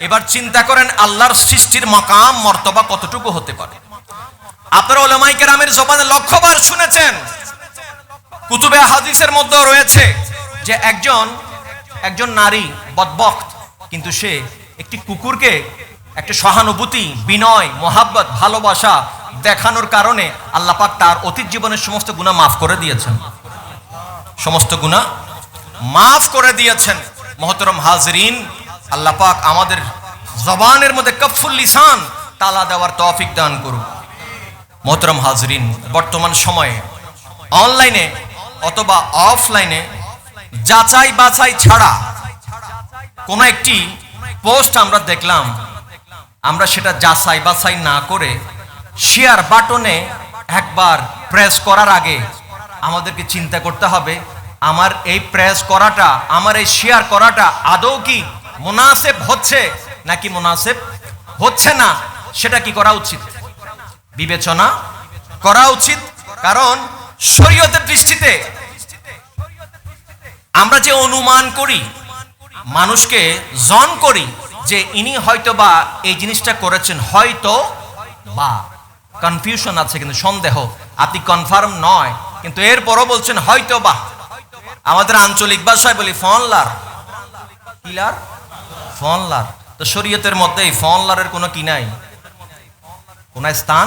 Speaker 1: এবার চিন্তা করেন আল্লাহর সৃষ্টির মাকাম মর্তবা কতটুকু হতে পারে। আপনারা উলামায়ে কেরামের জবানে লক্ষবার শুনেছেন, কুতুবে হাদিসের মধ্যে রয়েছে যে একজন নারী বদবখত, কিন্তু সে একটি কুকুরকে একটা সহানুভূতি, বিনয়, মোহাব্বত, ভালোবাসা দেখানোর কারণে আল্লাহ পাক তার অতীত জীবনের সমস্ত গুনাহ মাফ করে দিয়েছেন, সমস্ত গুনাহ মাফ করে দিয়েছেন। মুহতারাম হাজরিন, আল্লাহ পাক আমাদের জবানের মধ্যে কফুল লিসান তালা দেওয়ার তৌফিক দান করুন। মুহতারাম হাজরিন, বর্তমান সময়ে অনলাইনে অথবা অফলাইনে যাচাই বাছাই ছাড়া কোন একটি পোস্ট আমরা দেখলাম, আমরা সেটা যাচাই বাছাই না করে শেয়ার বাটনে একবার প্রেস করার আগে আমাদেরকে চিন্তা করতে হবে, আমার এই প্রেস করাটা, আমার এই শেয়ার করাটা আদৌ কি মুনাসিব হচ্ছে নাকি মুনাসিব হচ্ছে না, সেটা কি করা উচিত? বিবেচনা করা উচিত। কারণ শরীয়তের দৃষ্টিতে আমরা যে অনুমান করি, মানুষকে জন করি যে ইনি হয়তো বা এই জিনিসটা করেছেন, হয়তো বা কনফিউশন আছে, কিন্তু সন্দেহ, আপনি কনফার্ম নয়, কিন্তু এরপরও বলছেন হয়তো বা। আমাদের আঞ্চলিক ভাষায় বলি ফনলার, কিলার, ফনলার। তো শরীয়তের মধ্যে এই ফনলারের কোনো কি নাই, কোন স্থান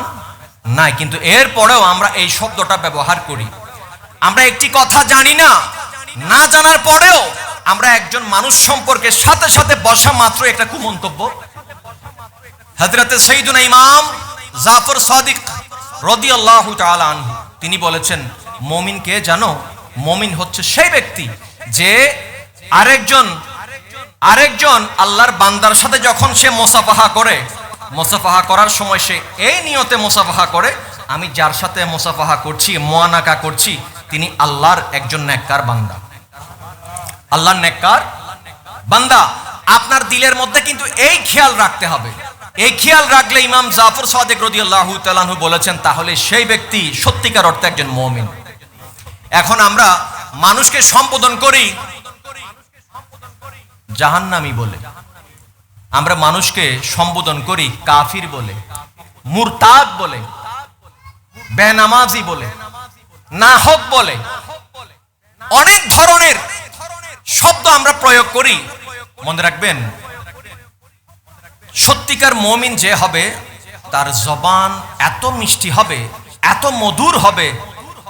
Speaker 1: নাই, কিন্তু এরপরেও আমরা এই শব্দটা ব্যবহার করি। আমরা একটি কথা জানি না, না জানার পরেও আমরা একজন মানুষ সম্পর্কে সাথে সাথে বসা মাত্র একটা কুমন্তব্য। হযরতে সাইয়্যিদুনা ইমাম জাফর সাদিক রাদিয়াল্লাহু তাআলা আনহু তিনি বলেছেন, মুমিন কে জানো? মুমিন হচ্ছে সেই ব্যক্তি যে আরেকজন আল্লাহর বান্দার সাথে যখন সে মুসাফাহা করে, মুসাফাহা করার সময় সে এই নিয়তে মুসাফাহা করে, আমি যার সাথে মুসাফাহা করছি, মুআনাকা করছি, তিনি আল্লাহর একজন নেককার বান্দা, আল্লাহর নেককার বান্দা। আপনার দিলের মধ্যে কিন্তু এই খেয়াল রাখতে হবে। এই খেয়াল রাখলে ইমাম জাফর সাদিক রাদিয়াল্লাহু তাআলা আনহু বলেছেন, তাহলে সেই ব্যক্তি সত্যিকার অর্থে একজন মুমিন। এখন আমরা মানুষকে সম্বোধন করি জাহান্নামী বলে, আমরা মানুষকে সম্বোধন করি কাফির বলে, মুরতাদ বলে, বেনামাজি বলে, নাহক বলে, অনেক ধরনের শব্দ আমরা প্রয়োগ করি। মনে রাখবেন, সত্যিকার মুমিন যে হবে তার জবান এত মিষ্টি হবে, এত মধুর হবে,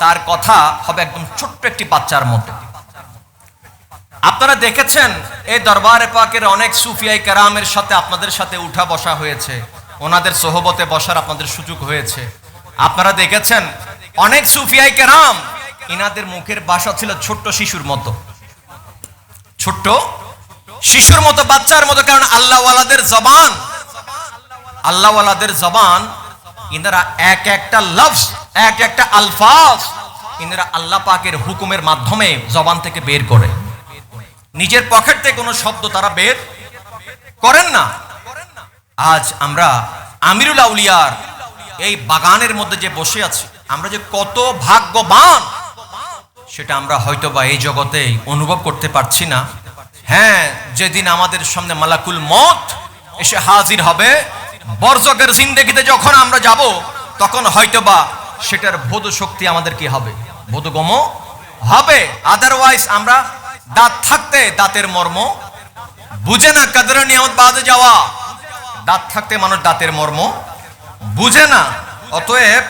Speaker 1: তার কথা হবে একদম ছোট্ট একটি বাচ্চার মতো। আপনারা দেখেছেন এই দরবারে পাকের অনেক সুফিয়াই কেরামের সাথে আপনাদের সাথে উঠা বসা হয়েছে, ওনাদের সোহবতে বসার আপনাদের সুযোগ হয়েছে। আপনারা দেখেছেন অনেক সুফিয়াই কেরাম, ইনাদের মুখের ভাষা ছিল ছোট্ট শিশুর মতো, ছোট্ট শিশুর মতো, বাচ্চার মতো। কারণ আল্লাহওয়ালাদের জবান, আল্লাহওয়ালাদের জবান, ইনারা এক একটা লফজ, এক একটা আলফাজ ইনারা আল্লাহ পাকের হুকুমের মাধ্যমে জবান থেকে বের করে, নিজের পকেট থেকে কোনো শব্দ তারা বের করেন না। আজ আমরা আমিরুল আউলিয়ার এই বাগানের মধ্যে যে বসে আছি, আমরা যে কত ভাগ্যবান সেটা আমরা হয়তো বা এই জগতে অনুভব করতে পারছি না। হ্যাঁ, যেদিন আমাদের সামনে মালাকুল মউত এসে হাজির হবে, বরজখের জিন্দেগিতে যখন আমরা যাব, তখন হয়তো বা সেটার বোধ শক্তি আমাদের কি হবে, বোধগম্য হবে। আদারওয়াইজ আমরা দাঁত থাকতে দাঁতের মর্ম বুঝে না। কদর নিয়ামত বাদে যাওয়া, দাঁত থাকতে মানুষ দাঁতের মর্ম বুঝে না। অতএব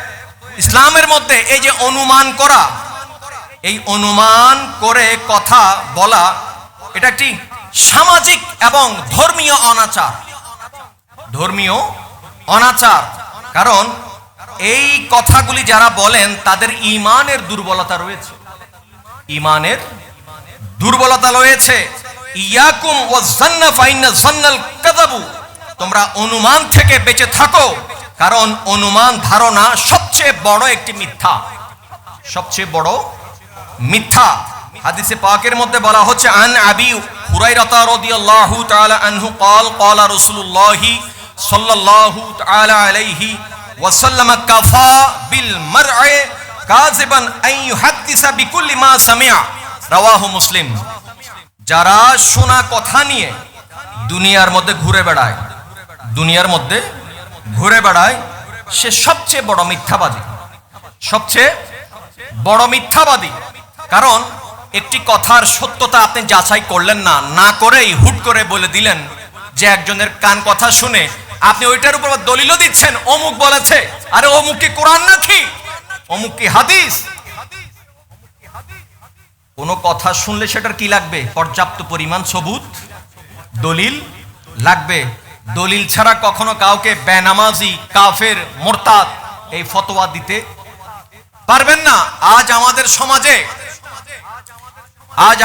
Speaker 1: ইসলামের মধ্যে এই যে অনুমান করা, এই অনুমান করে কথা বলা, এটা একটি সামাজিক এবং ধর্মীয় অনাচার, ধর্মীয় অনাচার। কারণ এই কথাগুলি যারা বলেন তাদের ঈমানের দুর্বলতা রয়েছে, ঈমানের দুর্বলতা রয়েছে। ইয়াকুম ওয়াজ্জান্না ফাইন্না যান্নাল কাযাবু, তোমরা অনুমান থেকে বেঁচে থাকো, কারণ অনুমান ধারণা সবচেয়ে বড় একটি মিথ্যা, সবচেয়ে বড় মিথ্যা। হাদিসে পাকের মধ্যে বলা হচ্ছে, আন আবি হুরায়রা রাদিয়াল্লাহু তাআলা আনহু قال قال رسول الله صلى الله تعالى عليه وسلم كفى بالمرء كاذبا ان يحدث بكل ما سمع رواه মুসলিম। যারা শোনা কথা নিয়ে দুনিয়ার মধ্যে ঘুরে বেড়ায়, দুনিয়ার মধ্যে ঘুরে বেড়ায়, সে সবচেয়ে বড় মিথ্যাবাদী, সবচেয়ে বড় মিথ্যাবাদী। কারণ একটি কথার সত্যতা আপনি যাচাই করলেন না, না করেই হুট করে বলে দিলেন যে একজনের কান কথা শুনে আপনি ওইটার উপর দলিলও দিচ্ছেন, অমুক বলেছে। আরে অমুক কি কোরআন নাকি, অমুক কি হাদিস? কোন কথা শুনলে সেটার কি লাগবে? পর্যাপ্ত পরিমাণ সবুত, দলিল লাগবে। দলিল ছাড়া কখনো কাউকে বেনামাজি, কাফের, মুরতাদ এই ফতোয়া দিতে পারবেন না। আজ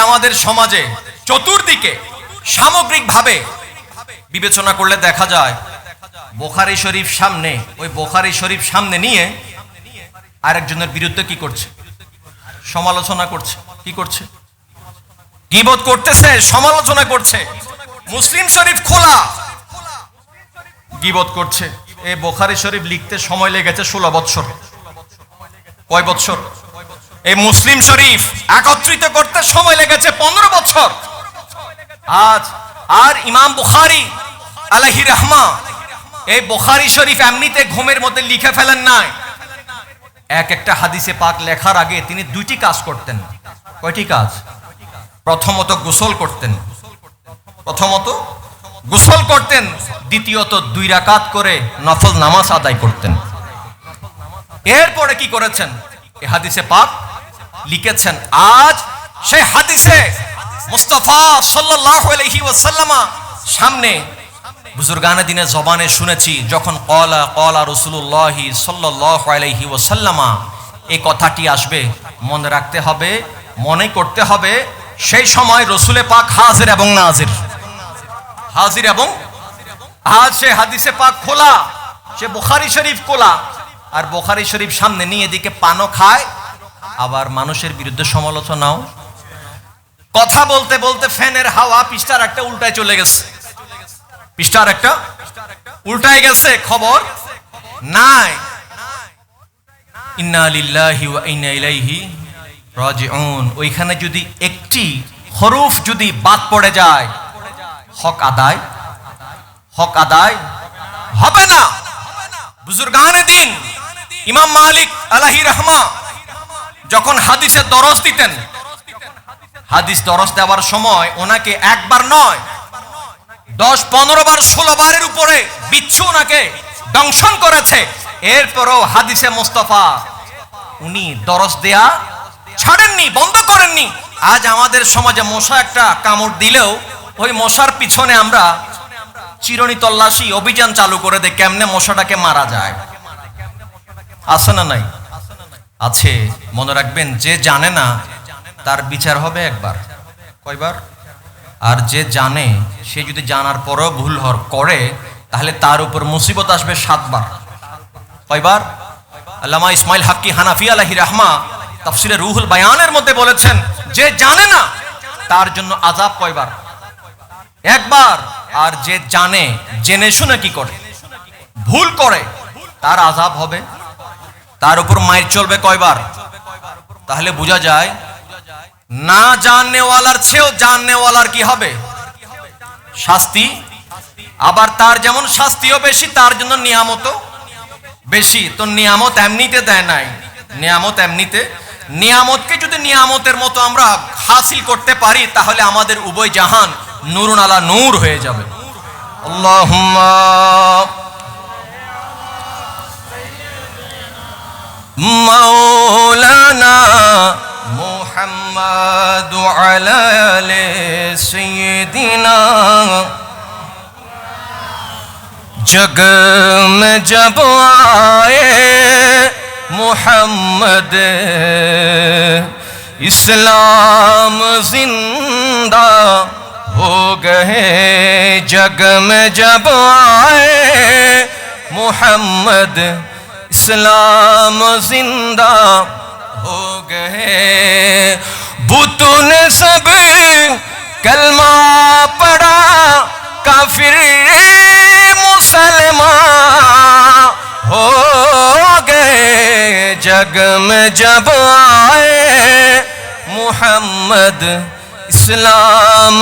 Speaker 1: আমাদের সমাজে চতুর্দিকে সামগ্রিকভাবে বিবেচনা করলে দেখা যায়, বুখারী শরীফ সামনে, ওই বুখারী শরীফ সামনে নিয়ে আরেকজনের বিরুদ্ধে কি করছে? সমালোচনা করছে। কি করছে? গীবত করতেছে, সমালোচনা করছে। মুসলিম শরীফ খোলা, গীবত করছে। এই বুখারী শরীফ লিখতে সময় লেগেছে 16 বছর। কয় বছর? এই মুসলিম শরীফ একত্রিত করতে সময় লেগেছে 15 বছর। আজ আর ইমাম বুখারী আলাইহি রাহমা এই বুখারী শরীফ এমনিতে ঘুমের মধ্যে লিখে ফেলেন নাই। এক একটা হাদিসে পাক লেখার আগে তিনি দুইটি কাজ করতেন। কয়টি কাজ? প্রথমত গোসল করতেন, দ্বিতীয়ত 2 রাকাত করে নফল নামাজ আদায় করতেন। এরপরে কি করেছেন? এই হাদিসে পাক লিখেছেন। আজ সেই হাদিসে মুস্তাফা সাল্লাল্লাহু আলাইহি ওয়াসাল্লাম সামনে বুজুর্গানে দিনের জবানে শুনেছি, যখন ক্বালা রাসূলুল্লাহ সাল্লাল্লাহু আলাইহি ওয়াসাল্লাম, এই কথাটি আসবে, মনে রাখতে হবে, মনে করতে হবে। সেই সময় রসুলে পাক হাজির এবং নাজির, হাজির এবং আজ সে হাদিসে পাক খোলা, সে বুখারী শরীফ খোলা, আর বুখারী শরীফ সামনে নিয়ে এদিকে পানও খায়, আবার মানুষের বিরুদ্ধে সমালোচনাও। কথা বলতে বলতে ফ্যানের হাওয়া পৃষ্ঠার একটা উল্টায় চলে গেছে, পৃষ্ঠার একটা উল্টায় গেছে, খবর নাই। ইন্না লিল্লাহি ওয়া ইন্না ইলাইহি রাজিউন। ওইখানে যদি একটি হরফ যদি বাদ পড়ে যায়, হক আদায় হবে না। বুজুর্গানে দিন ইমাম মালিক আলাইহি রাহমা যখন হাদিসের দরস দিতেন, হাদিস দরস দেওয়ার সময় ওনাকে একবার নয় 10-15 বার 16 বারের উপরে বিচ্ছু ওনাকে দংশন করেছে। এরপরও হাদিসে মুস্তাফা উনি দরস দেয়া ছাড়েননি, বন্ধ করেননি। আজ আমাদের সমাজে মশা একটা কামড় দিলেও ওই মশার পিছনে আমরা চিরুনি তল্লাশি অভিযান চালু করে দেয় কেমনে মশাটাকে মারা যায়। আছে না নাই? আছে। মনে রাখবেন, যে জানে না তার বিচার হবে একবার। কয়বার? আর যে জানে সে যদি জানার পরেও ভুল করে তাহলে তার উপর মুসিবত আসবে 7 বার। কয়বার? আল্লামা ইসমাইল হাক্কি হানাফি আলাইহি রাহমা তাফসিরে রুহুল বায়ানের মধ্যে বলেছেন, যে জানে না তার জন্য আযাব কয়বার? একবার। আর যে জানে, জেনে শুনে কি করে ভুল করে, তার আযাব হবে, তার উপর মাইর চলবে কয়বার? তাহলে বোঝা যায় না জাননেওয়ালার চেয়েও জাননেওয়ালার কি হবে? শাস্তি। আবার তার যেমন শাস্তিও বেশি, তার জন্য নিয়ামতও বেশি। তো নিয়ামত এমনিতে দেয় নাই, নিয়ামত এমনিতে। নিয়ামতকে যদি নিয়ামতের মতো আমরা হাসিল করতে পারি তাহলে আমাদের উভয় জাহান নূরুন আলা নূর হয়ে যাবে। আল্লাহুম্মা মাওলানা মুহাম্মাদ আলা আলি সাইয়্যিদিনা। जग में जब आए मोहम्मद इस्लाम जिंदा हो गए। जग में जब आए मोहम्मद इस्लाम जिंदा हो गए। बुतों ने सब कलमा पढ़ा, काफिर मुसलमान हो गए। जग में जब आए मुहम्मद इस्लाम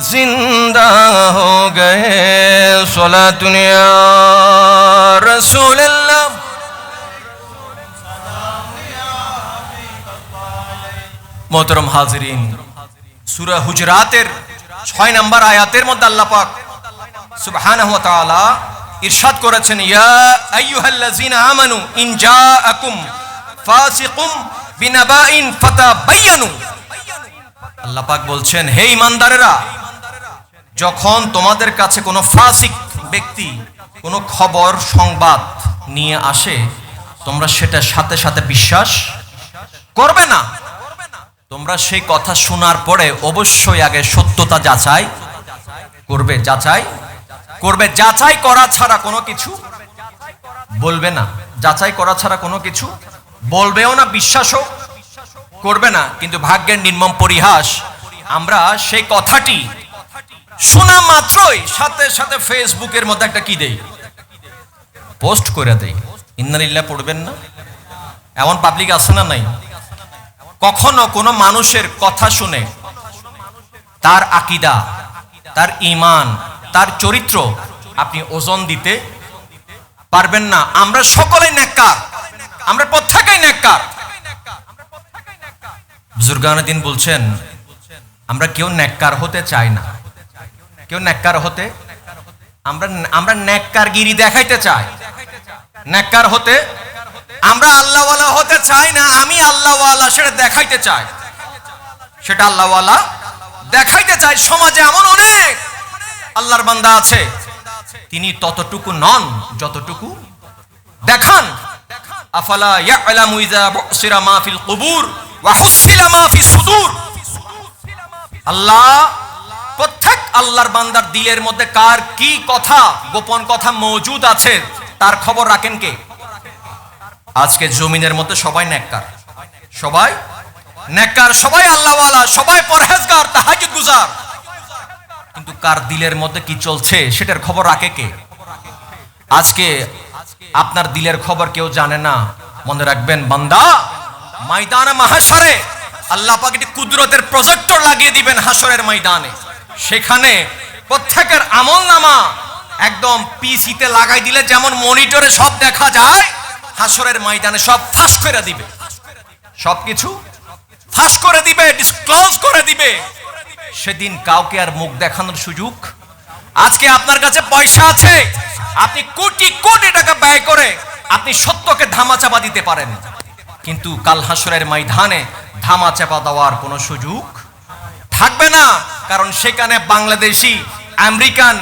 Speaker 1: जिंदा हो गए। सलातुन या रसूल अल्लाह। मोहतरम हाजिरीन, सूरा हुजरातेर 6 নম্বর আয়াতের মধ্যে আল্লাহ পাক সুবহানাহু ওয়া তাআলা ইরশাদ করেছেন, ইয়া আইয়ুহাল্লাযিনা আমানু ইন জাআকুম ফাসিকুম বিনাবাইন ফাতাবায়ানু। আল্লাহ পাক বলছেন, হে ঈমানদারেরা, যখন তোমাদের কাছে কোনো ফাসিক ব্যক্তি কোনো খবর সংবাদ নিয়ে আসে তোমরা সেটা সাথে সাথে বিশ্বাস করবে না। তোমরা সেই কথা শোনার পরে অবশ্যই আগে সত্যতা যাচাই করবে। যাচাই করবে। যাচাই করা ছাড়া কোনো কিছু বলবে না। যাচাই করা ছাড়া কোনো কিছু বলবেও না, বিশ্বাসও করবে না। কিন্তু ভাগ্যের নির্মম পরিহাস, আমরা সেই কথাটি শোনা মাত্রই সাথে সাথে ফেসবুকের মধ্যে একটা কি দেই, পোস্ট করে দেই। ইন্নালিল্লাহ পড়বেন না? এমন পাবলিক আছে না নাই? কখনো কোনো মানুষের কথা শুনে তার আকীদা, তার ঈমান, তার চরিত্র আপনি ওজন দিতে পারবেন না। আমরা সকলেই নেককার, আমরা প্রত্যেকেই নেককার। বুজুর্গানে দিন বলছেন, আমরা কেউ নেককার হতে চাই না। কেউ নেককার হতে, আমরা নেককারগিরি দেখাইতে চাই। নেককার হতে, আমরা আল্লাহওয়ালা হতে চাই না। আমি আল্লাহওয়ালা সেটা দেখাইতে চাই, সেটা আল্লাহওয়ালা দেখাইতে চাই। সমাজে এমন অনেক আল্লাহর বান্দা আছে, তিনি ততটুকু নন যতটুকু দেখান। আফালা ইয়ালামু ইযা বুসিরা মা ফিল কুবুর ওয়া হুসিলা মা ফিস সুদূর। আল্লাহ প্রত্যেক আল্লাহর বান্দার দিলের মধ্যে কার কি কথা, গোপন কথা মজুদ আছে তার খবর রাখেন কে? আজকে জমিনের মধ্যে সবাই নেককার, সবাই নেককার, সবাই আল্লাহওয়ালা, সবাই পরহেজগার, তাহাজ্জুদ গুজার, কিন্তু কার দিলের মধ্যে কি চলছে সেটার খবর রাখে কে? আজকে আপনার দিলের খবর কেউ জানে না। মনে রাখবেন বান্দা, ময়দানে মাহশরে আল্লাহ পাক একটি কুদরতের প্রজেক্টর লাগিয়ে দিবেন হাসরের ময়দানে। সেখানে প্রত্যেকের আমলনামা একদম পিসিতে লাগাই দিলে যেমন মনিটরে সব দেখা যায়, হাসরের ময়দানে সব ফাঁস করে দিবে, সবকিছু ফাঁস করে দিবে, ডিসক্লোজ করে দিবে। সেদিন কাউকে আর মুখ দেখানোর সুযোগ। আজকে আপনার কাছে পয়সা আছে, আপনি কোটি কোটি টাকা ব্যয় করে আপনি সত্যকে ধামাচাপা দিতে পারেন, কিন্তু কাল হাসরের ময়দানে ধামা চাপা দেওয়ার কোনো সুযোগ থাকবে না। কারণ সেখানে বাংলাদেশি আমেরিকান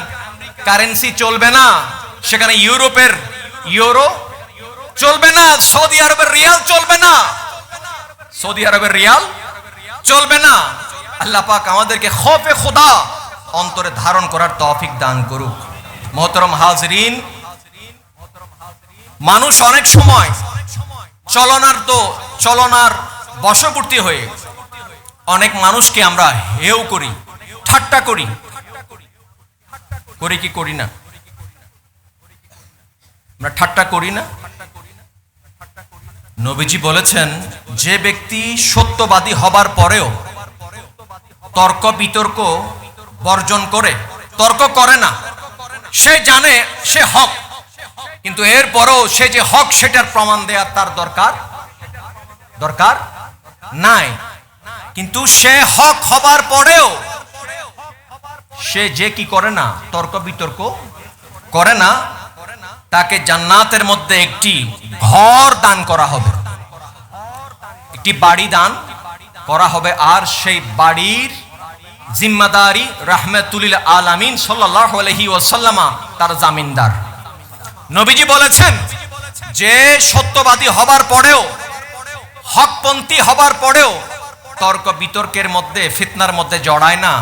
Speaker 1: কারেন্সি চলবে না, সেখানে ইউরোপের ইউরো চলবে না, সৌদি আরবের রিয়াল চলবে না, সৌদি আরবের রিয়াল চলবে না। আল্লাহ পাক আমাদেরকে খৌফে খোদা অন্তরে ধারণ করার তৌফিক দান করুক। মোহতরম হাজরিন, মানুষ অনেক সময় চলনার বশবর্তী হয়ে অনেক মানুষকে আমরা হেয় করি, ঠাট্টা করি কি করি না? আমরা ঠাট্টা করি না? নবীজি বলেছেন, যে ব্যক্তি সত্যবাদী হবার পরেও তর্ক বিতর্ক বর্জন করে, তর্ক করে না, সে জানে সে হক, কিন্তু এরপরও সে যে হক সেটার প্রমাণ দেওয়ার তার দরকার নাই। কিন্তু সে হক হবার পরেও সে যে কি করে না, তর্ক বিতর্ক করে না, তাকে জান্নাতের মধ্যে একটি ঘর দান করা হবে, একটি বাড়ি দান করা হবে। আর সেই বাড়ির জিম্মাদারি রাহমাতুল লিল আলামিন সাল্লাল্লাহু আলাইহি ওয়াসাল্লাম তার জামিনদার। নবীজি বলেছেন, যে সত্যবাদী হবার পরেও, হকপন্থী হবার পরেও তর্ক বিতর্কের মধ্যে, ফিতনার মধ্যে জড়ায় না,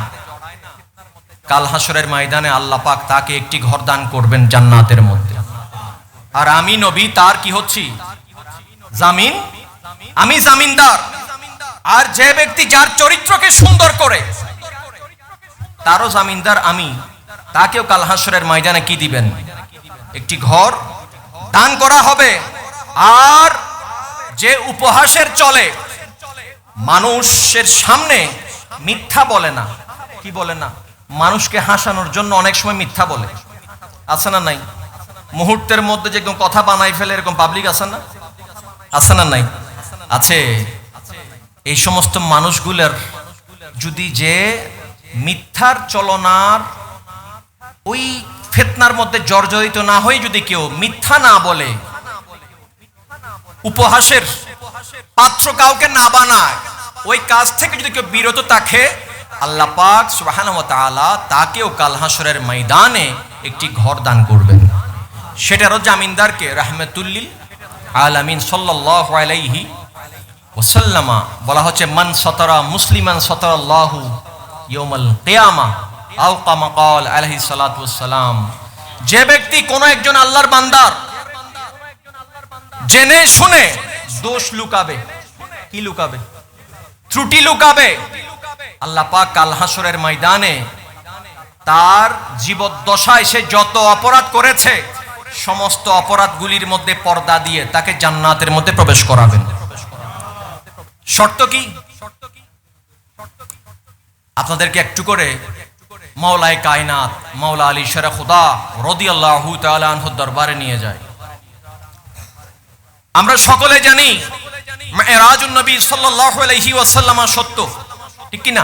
Speaker 1: কাল হাসরের ময়দানে আল্লাহ পাক তাকে একটি ঘর দান করবেন জান্নাতের মধ্যে। আর আমি নবী তার কি হচ্ছি? জামিন, আমি জামিনদার। আর যে ব্যক্তি যার চরিত্রকে সুন্দর করে, তারও জামিনদার আমি, তাকেও কাল হাসরের ময়দানে কি দিবেন? একটি ঘর দান করা হবে। আর যে উপহাসের চলে, মানুষের সামনে মিথ্যা বলে না, কি বলে না, মানুষকে হাসানোর জন্য অনেক সময় মিথ্যা বলে, আছে না নাই? মুহূর্তের মধ্যে যে কথা বানাই ফেলে এরকম পাবলিক আছে না? আছে না নাই? আছে। এই সমস্ত মানুষগুলোর যদি যে মিথ্যার চলনার ওই ফিতনার মধ্যে জর্জরিত না হয়ে যদি কেউ মিথ্যা না বলে, উপহাসের পাত্র কাউকে না বানায়, ওই কাজ থেকে যদি কেউ বিরত থাকে, আল্লাহ পাক সুবহানাহু ওয়া তাআলা তাকেও কাল হাসরের ময়দানে একটি ঘর দান করবেন। সেটারও জামিনদারকে রাহমাতুল লিল আলামিন সাল্লাল্লাহু আলাইহি ওয়াসাল্লাম বলা হচ্ছে, মান সাতারা মুসলিমান সাতারাল্লাহু ইয়াউমাল কিয়ামাহ আও কামা ক্বাল আলাইহিস সালাতু ওয়াস সালাম। যে ব্যক্তি কোন একজন আল্লাহর বান্দার জেনে শুনে দোষ লুকাবে, কি লুকাবে? ত্রুটি লুকাবে, আল্লাহ পাক কাল হাসরের ময়দানে তার জীবদ্দশায় সে যত অপরাধ করেছে সমস্ত অপরাধগুলির মধ্যে পর্দা দিয়ে তাকে জান্নাতের মধ্যে প্রবেশ করাবেন। শর্ত কি? আপনাদেরকে একটু করে মাওলায়ে কায়নাত মাওলা আলী শেরে খুদা রাদিয়াল্লাহু তাআলা আনহুর দরবারে নিয়ে যায়। আমরা সকলে জানি মেরাজুন নবী সাল্লাল্লাহু আলাইহি ওয়াসাল্লাম সত্য, ঠিক কি না?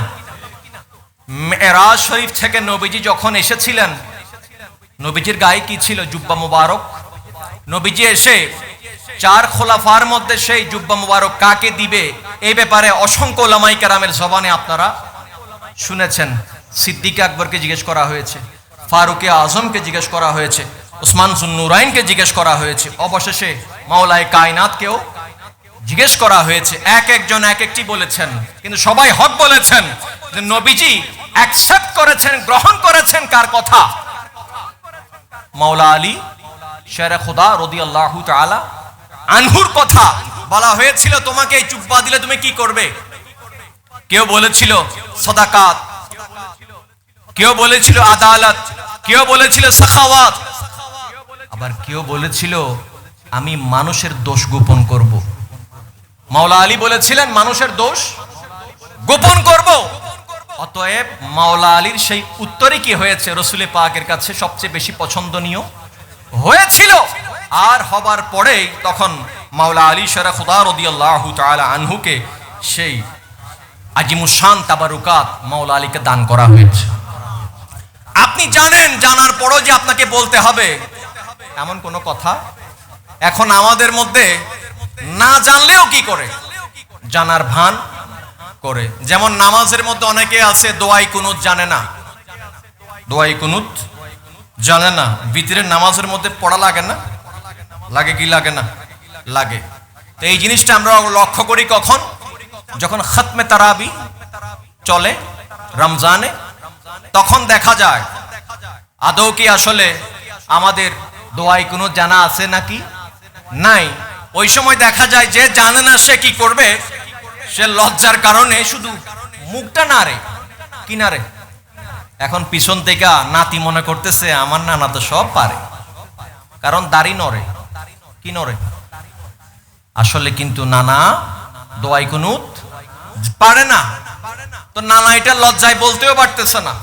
Speaker 1: মেরাজ শরীফ থেকে নবীজি যখন এসেছিলেন, নবীজির গায়ে কি ছিল? জুব্বা মুবারক। নবীজি এসে চার খোলাফার মধ্যে সেই জুব্বা মুবারক কাকে দিবে, এই ব্যাপারে অসংখ্য উলামায়ে কেরামের জবানে আপনারা শুনেছেন। সিদ্দিক আকবরকে জিজ্ঞেস করা হয়েছে, ফারুকে আজমকে জিজ্ঞেস করা হয়েছে, উসমান জুন্নুরাইনকে জিজ্ঞেস করা হয়েছে, অবশেষে মাওলায়ে কায়নাতকেও জিজ্ঞেস করা হয়েছে। এক একজন এক একটি বলেছেন, কিন্তু সবাই হক বলেছেন। নবীজি অ্যাকসেপ্ট করেছেন, গ্রহণ করেছেন কার কথা? মাওলা আলী শেরে খুদা রাদিয়াল্লাহু তাআলা আনহুর কথা বলা হয়েছিল। তোমাকে এই জুব্বা দিলে তুমি কি করবে? কেউ বলেছিল সাদাকাত, কেউ বলেছিল আদালত, কেউ বলেছিল সাখাওয়াত, আবার কেউ বলেছিল আমি মানুষের দোষ গোপন করব। মাওলা আলী বলেছিলেন মানুষের দোষ গোপন করব। অতএব মাওলা আলীর সেই উত্তরই কি হয়েছে? রাসূল পাকের কাছে সবচেয়ে বেশি পছন্দনীয় হয়েছিল। আর হবার পরেই তখন মাওলা আলী শেরে খুদা রাদিয়াল্লাহু তাআলা আনহুকে সেই আজিমুশান তাবারুকাত মাওলা আলীকে দান করা হয়েছে। আপনি জানেন, জানার পরও যে আপনাকে বলতে হবে এমন কোনো কথা এখন আমাদের মধ্যে না জানলেও কি করে জানার ভান করে। যেমন নামাজের মধ্যে অনেকে আছে দোয়াই কুনুত জানে না, দোয়াই কুনুত জানে না, ভিতরের নামাজের মধ্যে পড়া লাগে না, লাগে কি লাগে না? লাগে। তো এই জিনিসটা আমরা লক্ষ্য করি কখন? যখন খতমে তারাবি চলে রমজানে, তখন দেখা যায় আদৌ কি আসলে আমাদের দোয়াই কুনুত জানা আছে নাকি নাই। ওই সময় দেখা যায় যে জানে না সে কি করবে, সে লজ্জার কারণে শুধু মুখটা নাড়ে, কি নাড়ে? এখন পিছন থেকে নাতি মনে করতেছে আমার নানা তো সব পারে, কারণ দাড়ি নড়ে, কি নড়ে? আসলে কিন্তু নানা দোয়াই কুনুত পারে না, তো নানা এটা লজ্জায় বলতেও পারতেছে না।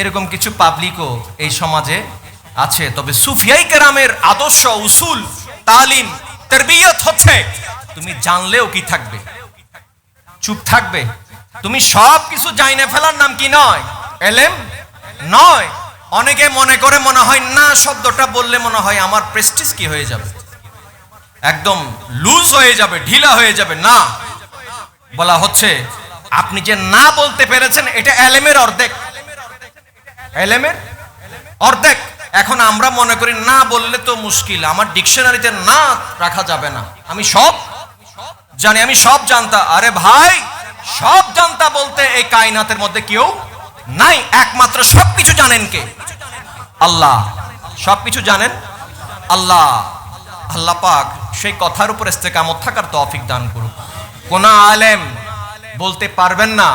Speaker 1: এরকম কিছু পাবলিকও এই সমাজে আছে। তবে সুফিয়াই কেরামের আদর্শ, উসুল, তালিম, তারবিয়ত হচ্ছে তুমি জানলেও কি থাকবে, চুপ থাকবে। তুমি সব কিছু জাইনে ফেলার নাম কি নয়? এলেম নয়। অনেকে মনে করে মনে হয় না শব্দটা বললে মনে হয় আমার প্রেস্টিজ কি হয়ে যাবে, একদম লুজ হয়ে যাবে, ঢিলা হয়ে যাবে। না, বলা হচ্ছে আপনি যে না বলতে পেরেছেন এটা এলেমের অর্ধেক, এলেমের অর্ধেক। এখন আমরা মনে করি না বললে তো মুশকিল, আমার ডিকশনারিতে না রাখা যাবে না, আমি সব জানি, আমি সব জানতা। আরে ভাই, সব জানতা বলতে এই কায়নাতের মধ্যে কেউ নাই, একমাত্র সবকিছু জানেন কে? আল্লাহ। সবকিছু জানেন আল্লাহ। আল্লাহ পাক সেই কথার উপর ইস্তেকামত থাকার তৌফিক দান করুক। কোন আলেম বলতে পারবেন না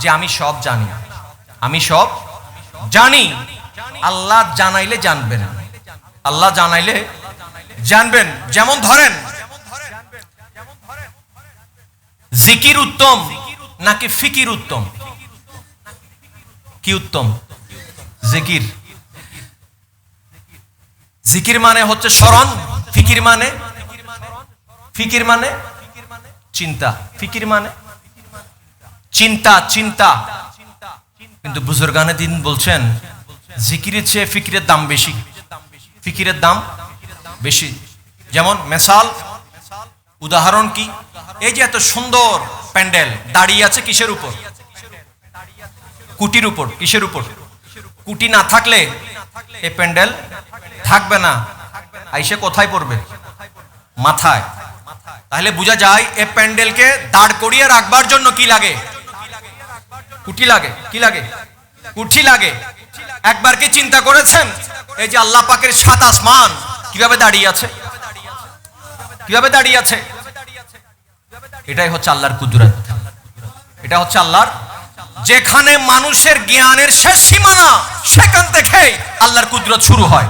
Speaker 1: যে আমি সব জানি, আমি সব জানি। আল্লাহ জানাইলে জানবেন, আল্লাহ জানাইলে জানবেন। যেমন ধরেন, জিকির উত্তম নাকি ফিকির উত্তম? কি উত্তম? জিকির। জিকির মানে হচ্ছে স্মরণ, ফিকির মানে, ফিকির মানে চিন্তা, ফিকির মানে চিন্তা, চিন্তা। কিন্তু বুজুর্গানে দিন বলছেন জিকিরের চেয়ে ফিকিরের দাম বেশি, ফিকিরের দাম বেশি। যেমন মেসাল, উদাহরণ কি? এই যে এত সুন্দর প্যান্ডেল দাঁড়িয়ে আছে কিসের উপর? কুটির উপর। কিসের উপর? কুটি না থাকলে এই প্যান্ডেল থাকবে না, আইসে কোথায় পড়বে? মাথায়। তাহলে বোঝা যায় এই প্যান্ডেলকে দাঁড় করিয়ে রাখবার জন্য কি লাগে? কুটি লাগে। কি লাগে? কুঠি লাগে। একবার কি চিন্তা করেছেন এই যে আল্লাহ পাকের সাত আসমান কিভাবে দাঁড়িয়ে আছে, কিভাবে দাঁড়িয়ে আছে? এটাই হচ্ছে আল্লাহর কুদরত, এটা হচ্ছে আল্লাহর। যেখানে মানুষের জ্ঞানের শেষ সীমানা, সেখান থেকে আল্লাহর কুদরত শুরু হয়।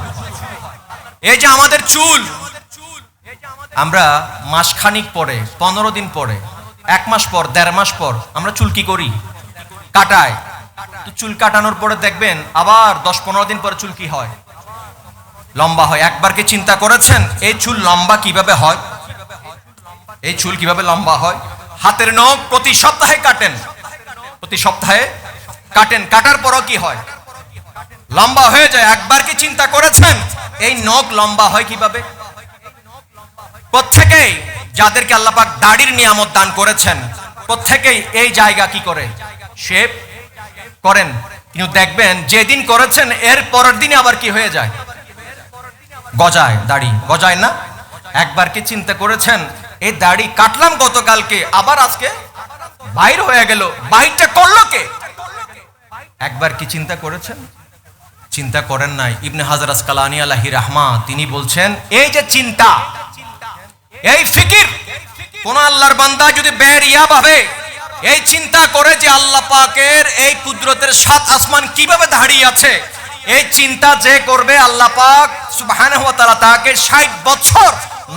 Speaker 1: এই যে আমাদের চুল, আমরা মাসখানিক পরে, 15 দিন পরে, 1 মাস পর, 1.5 মাস পর আমরা চুল কি করি? কাটাই। তো চুল কাটানোর পরে দেখবেন আবার 10-15 দিন পরে চুল কি হয়? লম্বা হয়। একবার কি চিন্তা করেছেন এই চুল লম্বা কিভাবে হয়? এই চুল কিভাবে লম্বা হয়? হাতের নখ প্রতি সপ্তাহে কাটেন, প্রতি সপ্তাহে কাটেন, কাটার পরও কি হয়? লম্বা হয়ে যায়। একবার কি চিন্তা করেছেন এই নখ লম্বা হয় কিভাবে? প্রত্যেকেই যাদেরকে আল্লাহ পাক দাড়ির নিয়ামত দান করেছেন, প্রত্যেকেই এই জায়গা কি করে? শেভ করেন। কিন্তু দেখবেন যেদিন করেছেন এর পরের দিনে আবার কি হয়ে যায়? গজায়, দাড়ি গজায় না? একবার কি চিন্তা করেছেন এই দাড়ি কাটলাম গতকালকে, আবার আজকে বাইর হয়ে গেল, বাইরটা করলো কে? একবার কি চিন্তা করেছেন? চিন্তা করেন নাই। ইবনে হাজার আসকালানী আলাইহি রাহমা তিনি বলছেন এই যে চিন্তা, এই ফিকির, কোন আল্লাহর বান্দা যদি বেরিয়া ভাবে এই চিন্তা করে যে আল্লাহ পাকের এই কুদরতের 7 আসমান কিভাবে দাঁড়িয়ে আছে, এই চিন্তা যে করবে আল্লাহ পাক সুবহানাহু ওয়া তাআলা তাকে 60 বছর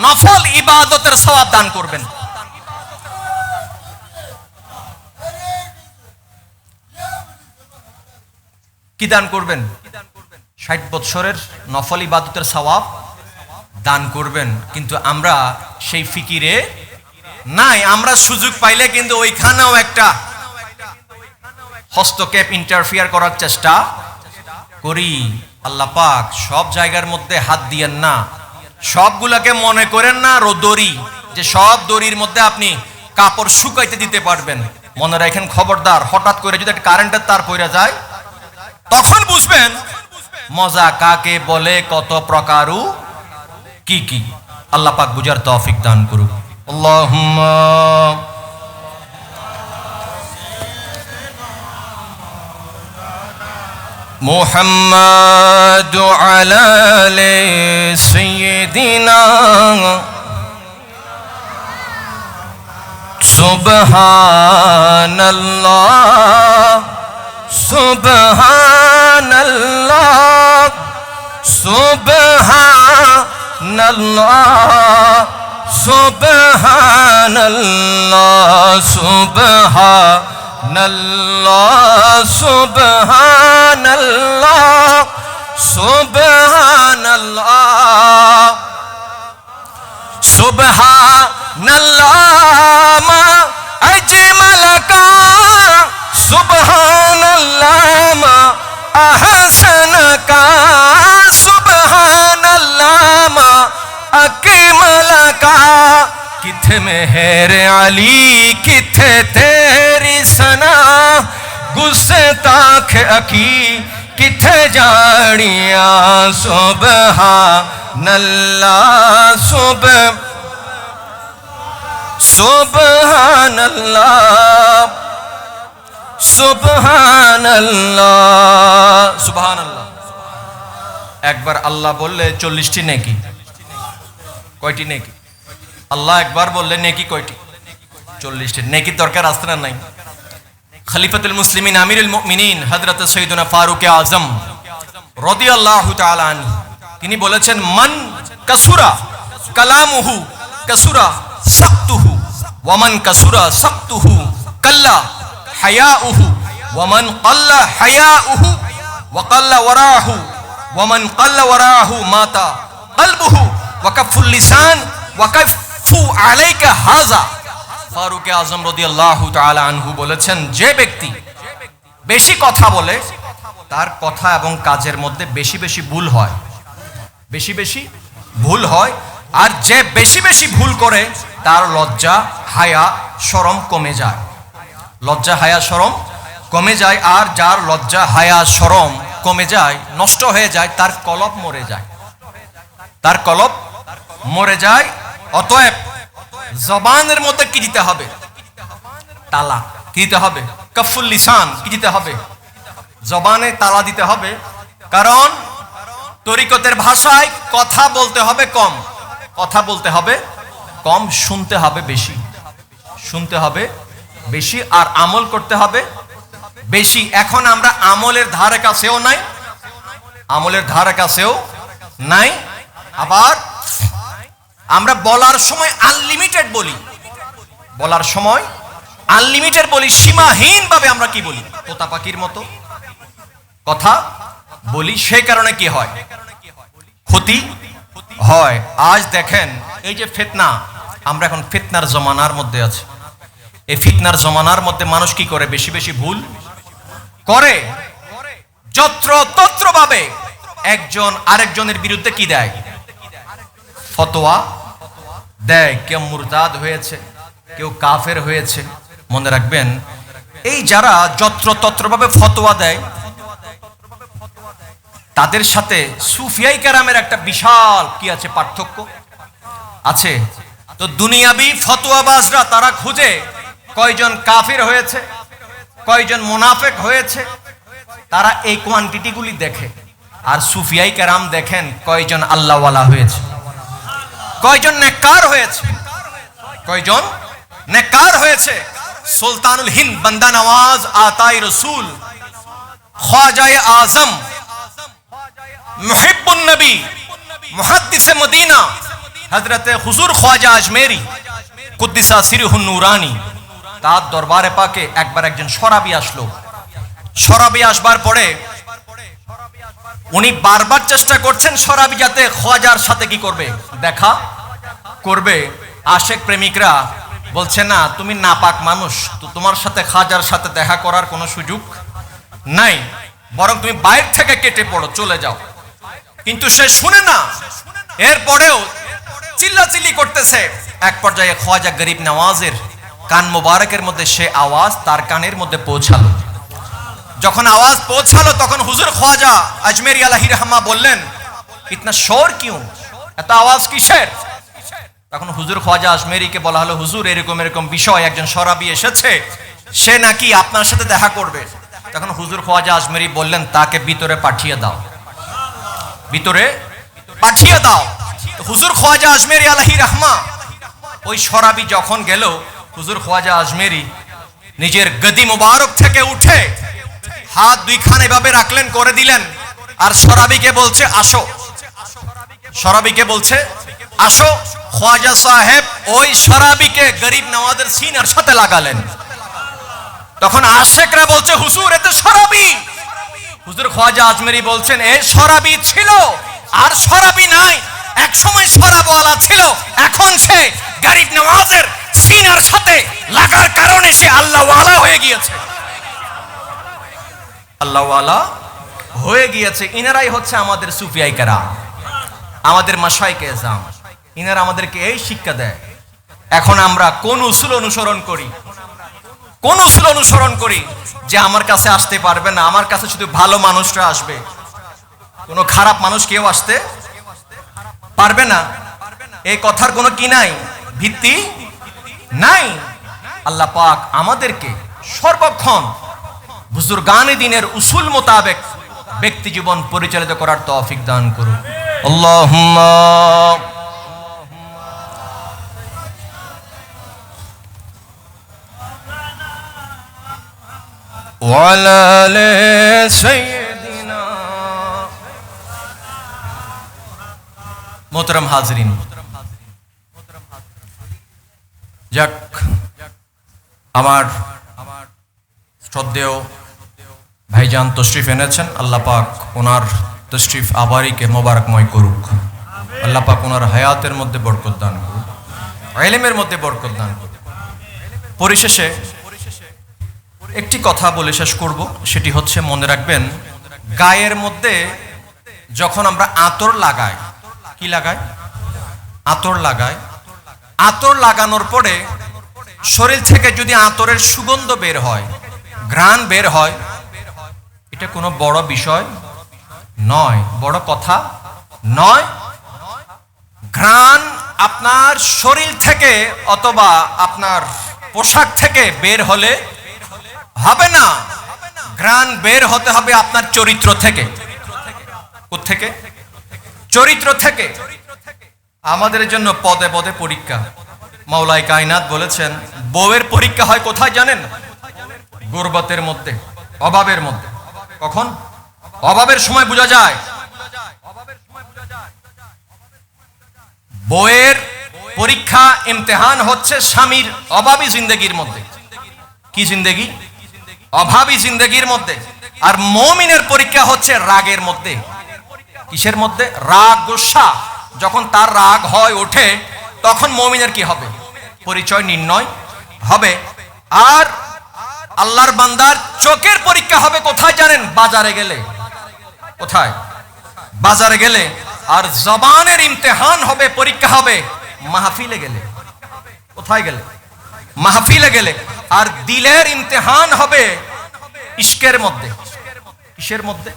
Speaker 1: নফল ইবাদতের সওয়াব দান করবেন। কি দান করবেন? 60 বছরের নফল ইবাদতের সওয়াব দান করবেন। কিন্তু আমরা সেই ফিকিরে নাই। আমরা সুযোগ পাইলে কিন্তু ওইখানেও একটা হস্তক্ষেপ, ইন্টারফিয়ার করার চেষ্টা করি। আল্লাহ পাক সব জায়গার মধ্যে হাত দিয়েন না, সবগুলাকে মনে করেন না দড়ি, যে সব দড়ির মধ্যে আপনি কাপড় শুকাইতে দিতে পারবেন। মনে রাখেন, খবরদার, হঠাৎ করে যদি একটা কারেন্টের তার পড়ে যায় তখন বুঝবেন মজা কাকে বলে, কত প্রকারও কি কি। আল্লাহ পাক বুঝার তৌফিক দান করুক। আল্লাহুম্মা মুহাম্মাদু আলা আলি সাইয়্যিদিনা সুবহানাল্লাহ সুবহানাল্লাহ সুবহানাল্লাহ সুবহানাল্লাহ সুবহানাল্লাহ সুবহানাল্লাহ সুবহানাল্লাহ সুবহানাল্লাহ মা আজমালাকা সুবহানাল্লাহ মা আহসানাকা সুবহানাল্লাহ মা আকমালাকা। किथे मेहर अली किथे तेरी सना गुस्ताख अकी किथे जानिया सुबहानल्लाह सुबहानल्लाह सुबहानल्लाह सुबहानल्लाह। একবার আল্লাহ বললে 40টি নেকি। কয়টি নেকি? আল্লাহ একবার বললে নেকি কয়টি? 40টি। নেকির দরকার আসতে না নাই? খলিফাতুল মুসলিমিন আমিরুল মুমিনিন হযরত সৈয়দনা ফারুক আযম রাদিয়াল্লাহু তাআলা আনহু তিনি বলেছেন, মান কাসুরা কালামুহু কাসুরা সাকতুহু ওয়া মান কাসুরা সাকতুহু কাল্লা হায়াউহু ওয়া মান কাল্লা হায়াউহু ওয়া কাল্লা ওয়ারাহু ওয়া মান কাল্লা ওয়ারাহু মাতা কলবুহু ওয়া কাফুল লিসান ওয়া কাফু আলাইকা হাযা। ফারুক আযম রাদিয়াল্লাহু তাআলা আনহু বলেছেন, যে ব্যক্তি বেশি কথা বলে তার কথা এবং কাজের মধ্যে বেশি বেশি ভুল হয়, বেশি বেশি ভুল হয়। আর যে বেশি বেশি ভুল করে তার লজ্জা হায়া শরম কমে যায়। লজ্জা হায়া শরম কমে যায়। আর যার লজ্জা হায়া শরম কমে যায়, নষ্ট হয়ে যায়, তার কলব মরে যায়, তার কলব মরে যায়। অতএব জবানের মধ্যে কি দিতে হবে? তালা। কি দিতে হবে? কাফুল লিসান। কি দিতে হবে? জবানে তালা দিতে হবে। কারণ তরিকতের ভাষায় কথা বলতে হবে কম, কথা বলতে হবে কম, শুনতে হবে বেশি, শুনতে হবে বেশি, আর আমল করতে হবে বেশি। এখন আমরা আমলের ধারে কাছেও নাই, আমলের ধারে কাছেও নাই। আবার আমরা বলার সময় আনলিমিটেড বলি, বলার সময় আনলিমিটেড বলি, সীমাহীন ভাবে আমরা কি বলি? তোতা পাখির মতো কথা বলি। সেই কারণে কি হয়? ক্ষতি হয়। আজ দেখেন এই যে ফিতনা, আমরা এখন ফিতনার জমানার মধ্যে আছি। এই ফিতনার জমানার মধ্যে মানুষ কি করে? বেশি বেশি ভুল করে। যত্র তত্র ভাবে একজন আরেকজনের বিরুদ্ধে কি দেয়? ফতোয়া দেয়। কেউ মুরতাদ হয়েছে, কেউ কাফের হয়েছে। মনে রাখবেন, এই যারা যত্র তত্র ভাবে ফতোয়া দেয় তাদের সাথে সুফিয়াই কেরামের একটা বিশাল কি আছে? পার্থক্য আছে। তো দুনিয়াবি ফতোয়াবাজরা তারা খুঁজে কয়জন কাফির হয়েছে, কয়জন মুনাফিক হয়েছে, তারা এই কোয়ান্টিটিগুলি দেখে। আর সুফিয়াই কেরাম দেখেন কয়জন আল্লাহওয়ালা হয়েছে, কয়জন নেককার হয়েছে, কয়জন নেককার হয়েছে। সুলতানুল হিন্দ বান্দা নওয়াজ আতাই রসুল খ্বাজায়ে আজম মুহিব্বুন নবী মুহাদ্দিসে মদিনা হযরতে হুজুর খ্বাজা আজমেরি কুদ্দিসা সিরহুন নুরানি, তার দরবারে পাকে একবার একজন শরাবি আসলো। শরাবি আসবার পরে উনি বারবার চেষ্টা করছেন শরাবি যাতে খ্বাজার সাথে কি করবে? দেখা করবে। আশেক প্রেমিকরা বলছে, না তুমি নাপাক মানুষ, তো তোমার সাথে খাজার সাথে দেখা করার কোনো সুযোগ নাই, বরং তুমি বাইরে থেকে কেটে পড়ো, চলে যাও। কিন্তু সে শুনে না। এরপরেও চিল্লাচিল্লি করতেছে। এক পর্যায়ে খ্বাজা গরিব নওয়াজের কান মোবারকের মধ্যে সে আওয়াজ তার কানের মধ্যে পৌঁছালো। যখন আওয়াজ পৌঁছালো তখন হুজুর খ্বাজা আজমেরি আলাহি রহমা বললেন, ইতনা শোর কিউ, এত আওয়াজ কিসের? তখন হুজুর খ্বাজা আজমেরিকে বলা হলো, হুজুর এরকম এরকম বিষয়, একজন শরাবী এসেছে, সে নাকি আপনার সাথে দেখা করবে। তখন হুজুর খ্বাজা আজমেরি বললেন, তাকে ভিতরে পাঠিয়ে দাও, ভিতরে পাঠিয়ে দাও। হুজুর খ্বাজা আজমেরি আলাহি রহমা ওই শরাবী যখন গেল, হুজুর খ্বাজা আজমেরি নিজের গদি মুবারক থেকে উঠে হাত দুইখানে এভাবে রাখলেন, করে দিলেন, আর শরাবীকে বলছে আসো। শরাবীকে বলছে আসো। খ্বাজা সাহেব ওই শরাবীকে গরিব নওয়াজের সিনার সাথে লাগালেন। তখন আশেকরা বলছে, হুজুর এতে শরাবী। হুজুর খ্বাজা আজমেরি বলছেন, এ শরাবী ছিল আর শরাবী নাই, এক সময় শরাবওয়ালা ছিল, এখন সে গরিব নওয়াজের সিনার সাথে লাগার কারণে সে আল্লাহওয়ালা হয়ে গিয়েছে, আল্লাহওয়ালা হয়ে গিয়েছে। ইনারাই হচ্ছে আমাদের সুফিয়াই কেরাম, আমাদের মাশায়েখে আযম। ইনারা আমাদেরকে এই শিক্ষা দেয়। এখন আমরা কোন উসুল অনুসরণ করি? কোন উসুল অনুসরণ করি যে আমার কাছে আসতে পারবে না, আমার কাছে শুধু ভালো মানুষরা আসবে, কোনো খারাপ মানুষ কেউ আসতে পারবে না? এই কথার কোনো কি নাই, ভিত্তি নাই। আল্লাহ পাক আমাদেরকে সর্বক্ষণ বুজুর্গানে দ্বীনের উসুল মোতাবেক ব্যক্তি জীবন পরিচালিত করার তৌফিক দান করুন। আল্লাহুম্মা ওয়া আলা আলি সাইয়্যিদিনা। মোহতারাম হাজরিন, যাক, আমার শ্রদ্ধেয় ভাইজান তশরিফ এনেছেন, আল্লাহ পাক ওনার তশরিফ আবারিকে মোবারকময় করুক। আল্লাহ পাক ওনার হায়াতের মধ্যে বরকত দান করুক, ইলমের মধ্যে বরকত দান করুক। পরিশেষে একটি কথা বলে শেষ করব, সেটি হচ্ছে, মনে রাখবেন, গায়ের মধ্যে যখন আমরা আতর লাগাই, কি লাগাই? আতর লাগাই। আতর লাগানোর পরে শরীর থেকে যদি আতরের সুগন্ধ বের হয়, ঘ্রাণ বের হয়, এটা কোনো বড় বিষয় নয়, বড় কথা নয়। ঘ্রাণ আপনার শরীর থেকে অথবা আপনার পোশাক থেকে বের হলে হবে না, ঘ্রাণ বের হতে হবে আপনার চরিত্র থেকে। কোত্থেকে? চরিত্র থেকে। আমাদের জন্য পদে পদে পরীক্ষা। মাওলাই কায়নাত বলেছেন, বউয়ের পরীক্ষা হয় কোথায় জানেন? গুরবতের মধ্যে, অভাবের মধ্যে। কখন? অভাবের সময় বোঝা যায়। বউয়ের পরীক্ষা, ইমতিহান হচ্ছে স্বামীর অভাবী জিন্দেগির মধ্যে। কি জিন্দেগি? অভাবী জিন্দেগির মধ্যে। আর মুমিনের পরীক্ষা হচ্ছে রাগের মধ্যে। কিসের মধ্যে? রাগ, গোসা। যখন তার রাগ হয়, ওঠে, তখন মুমিনের কি হবে? পরিচয় নির্ণয় হবে। আর আল্লাহর বান্দার চোখের পরীক্ষা হবে কোথায় জানেন? বাজারে গেলে। কোথায়? বাজারে গেলে। আর জবানের ইমতিহান হবে, পরীক্ষা হবে মাহফিলে গেলে। কোথায় গেলে? মাহফিলে গেলে। আর দিলের ইমতিহান হবে ইশকের মধ্যে। কিসের মধ্যে?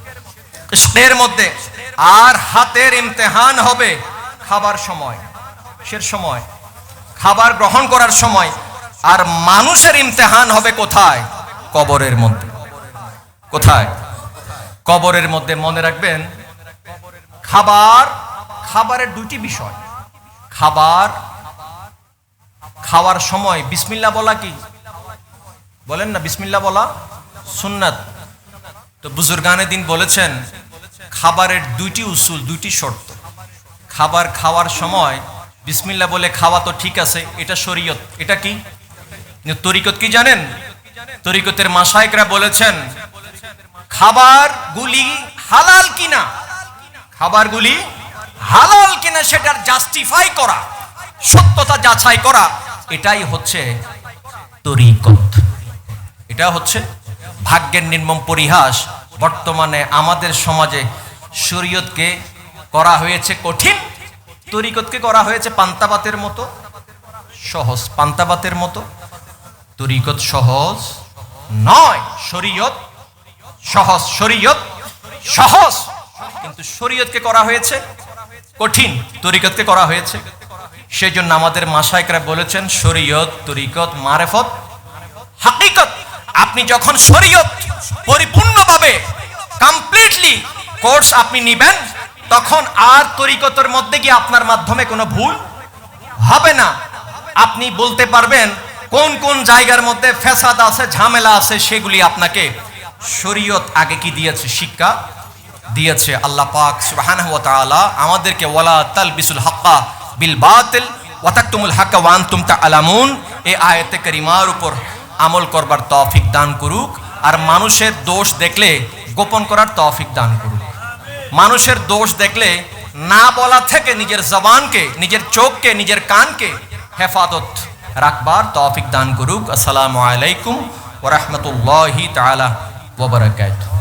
Speaker 1: ইশকের মধ্যে। আর হাতের ইমতিহান হবে খাবার সময়। কিসের সময়? খাবার গ্রহণ করার সময়। আর মানুষের ইমতিহান হবে কোথায়? কবরের মধ্যে। কোথায়? কবরের মধ্যে। মনে রাখবেন, খাবারের দুটি বিষয়। খাবার খাওয়ার সময় বিসমিল্লাহ বলা কি? বলেন না, বিসমিল্লাহ বলা সুন্নাত। তো বুজুর্গানে দিন বলেছেন, খাবারের দুইটি উসুল, দুইটি শর্ত। খাবার খাওয়ার সময় বিসমিল্লাহ বলে খাওয়া তো ঠিক আছে, এটা শরীয়ত। এটা কি? তরিকত কি জানেন? তরিকতের মাশায়েখরা বলেছেন, খাবারগুলি হালাল কিনা, খাবারগুলি হালাল কিনা সেটার জাস্টিফাই করা, সত্যতা যাচাই করা, এটাই হচ্ছে তরিকত। এটা হচ্ছে ভাগ্যের নির্মম পরিহাস। বর্তমানে আমাদের সমাজে শরীয়তকে করা হয়েছে কঠিন, তরিকতকে করা হয়েছে পান্তাবাতের মতো সহজ, পান্তাবাতের মতো তরিকত সহজ নয়, শরীয়ত সহজ, শরীয়ত সহজ, কিন্তু শরীয়তকে করা হয়েছে কঠিন, তরিকতকে করা হয়েছে। সেজন্য আমাদের মাশায়েখরা বলেছেন শরীয়ত, তরিকত, মারেফত, হাকিকত। আপনি যখন শরীয়ত পরিপূর্ণভাবে কমপ্লিটলি কোর্স আপনি নিবেন, তখন আর তরিকতের মধ্যে গিয়ে আপনার মাধ্যমে কোনো ভুল হবে না। আপনি বলতে পারবেন কোন কোন জায়গার মধ্যে ফেসাদ আছে, ঝামেলা আছে, সেগুলি আপনাকে শরীয়ত আগে কি দিয়েছে, শিক্ষা দিয়েছে। আল্লাহ পাক সুবহানাহু ওয়া তাআলা আমাদেরকে ওয়ালা তালবিসুল হাক্কা বিল বাতিল ওয়া তাকতুমুল হাক্কা ওয়া আনতুম তাআলামুন এই আয়াতে কারিমার উপর আমল করবার তৌফিক দান করুক, আর মানুষের দোষ দেখলে গোপন করার তৌফিক দান করুক। মানুষের দোষ দেখলে না বলা থেকে নিজের জবানকে, নিজের চোখকে, নিজের কানকে হেফাজত রাখবার তৌফিক দান করুক। আসসালামু আলাইকুম ওয়া রাহমাতুল্লাহি তাআলা ওয়া বারাকাতুহু।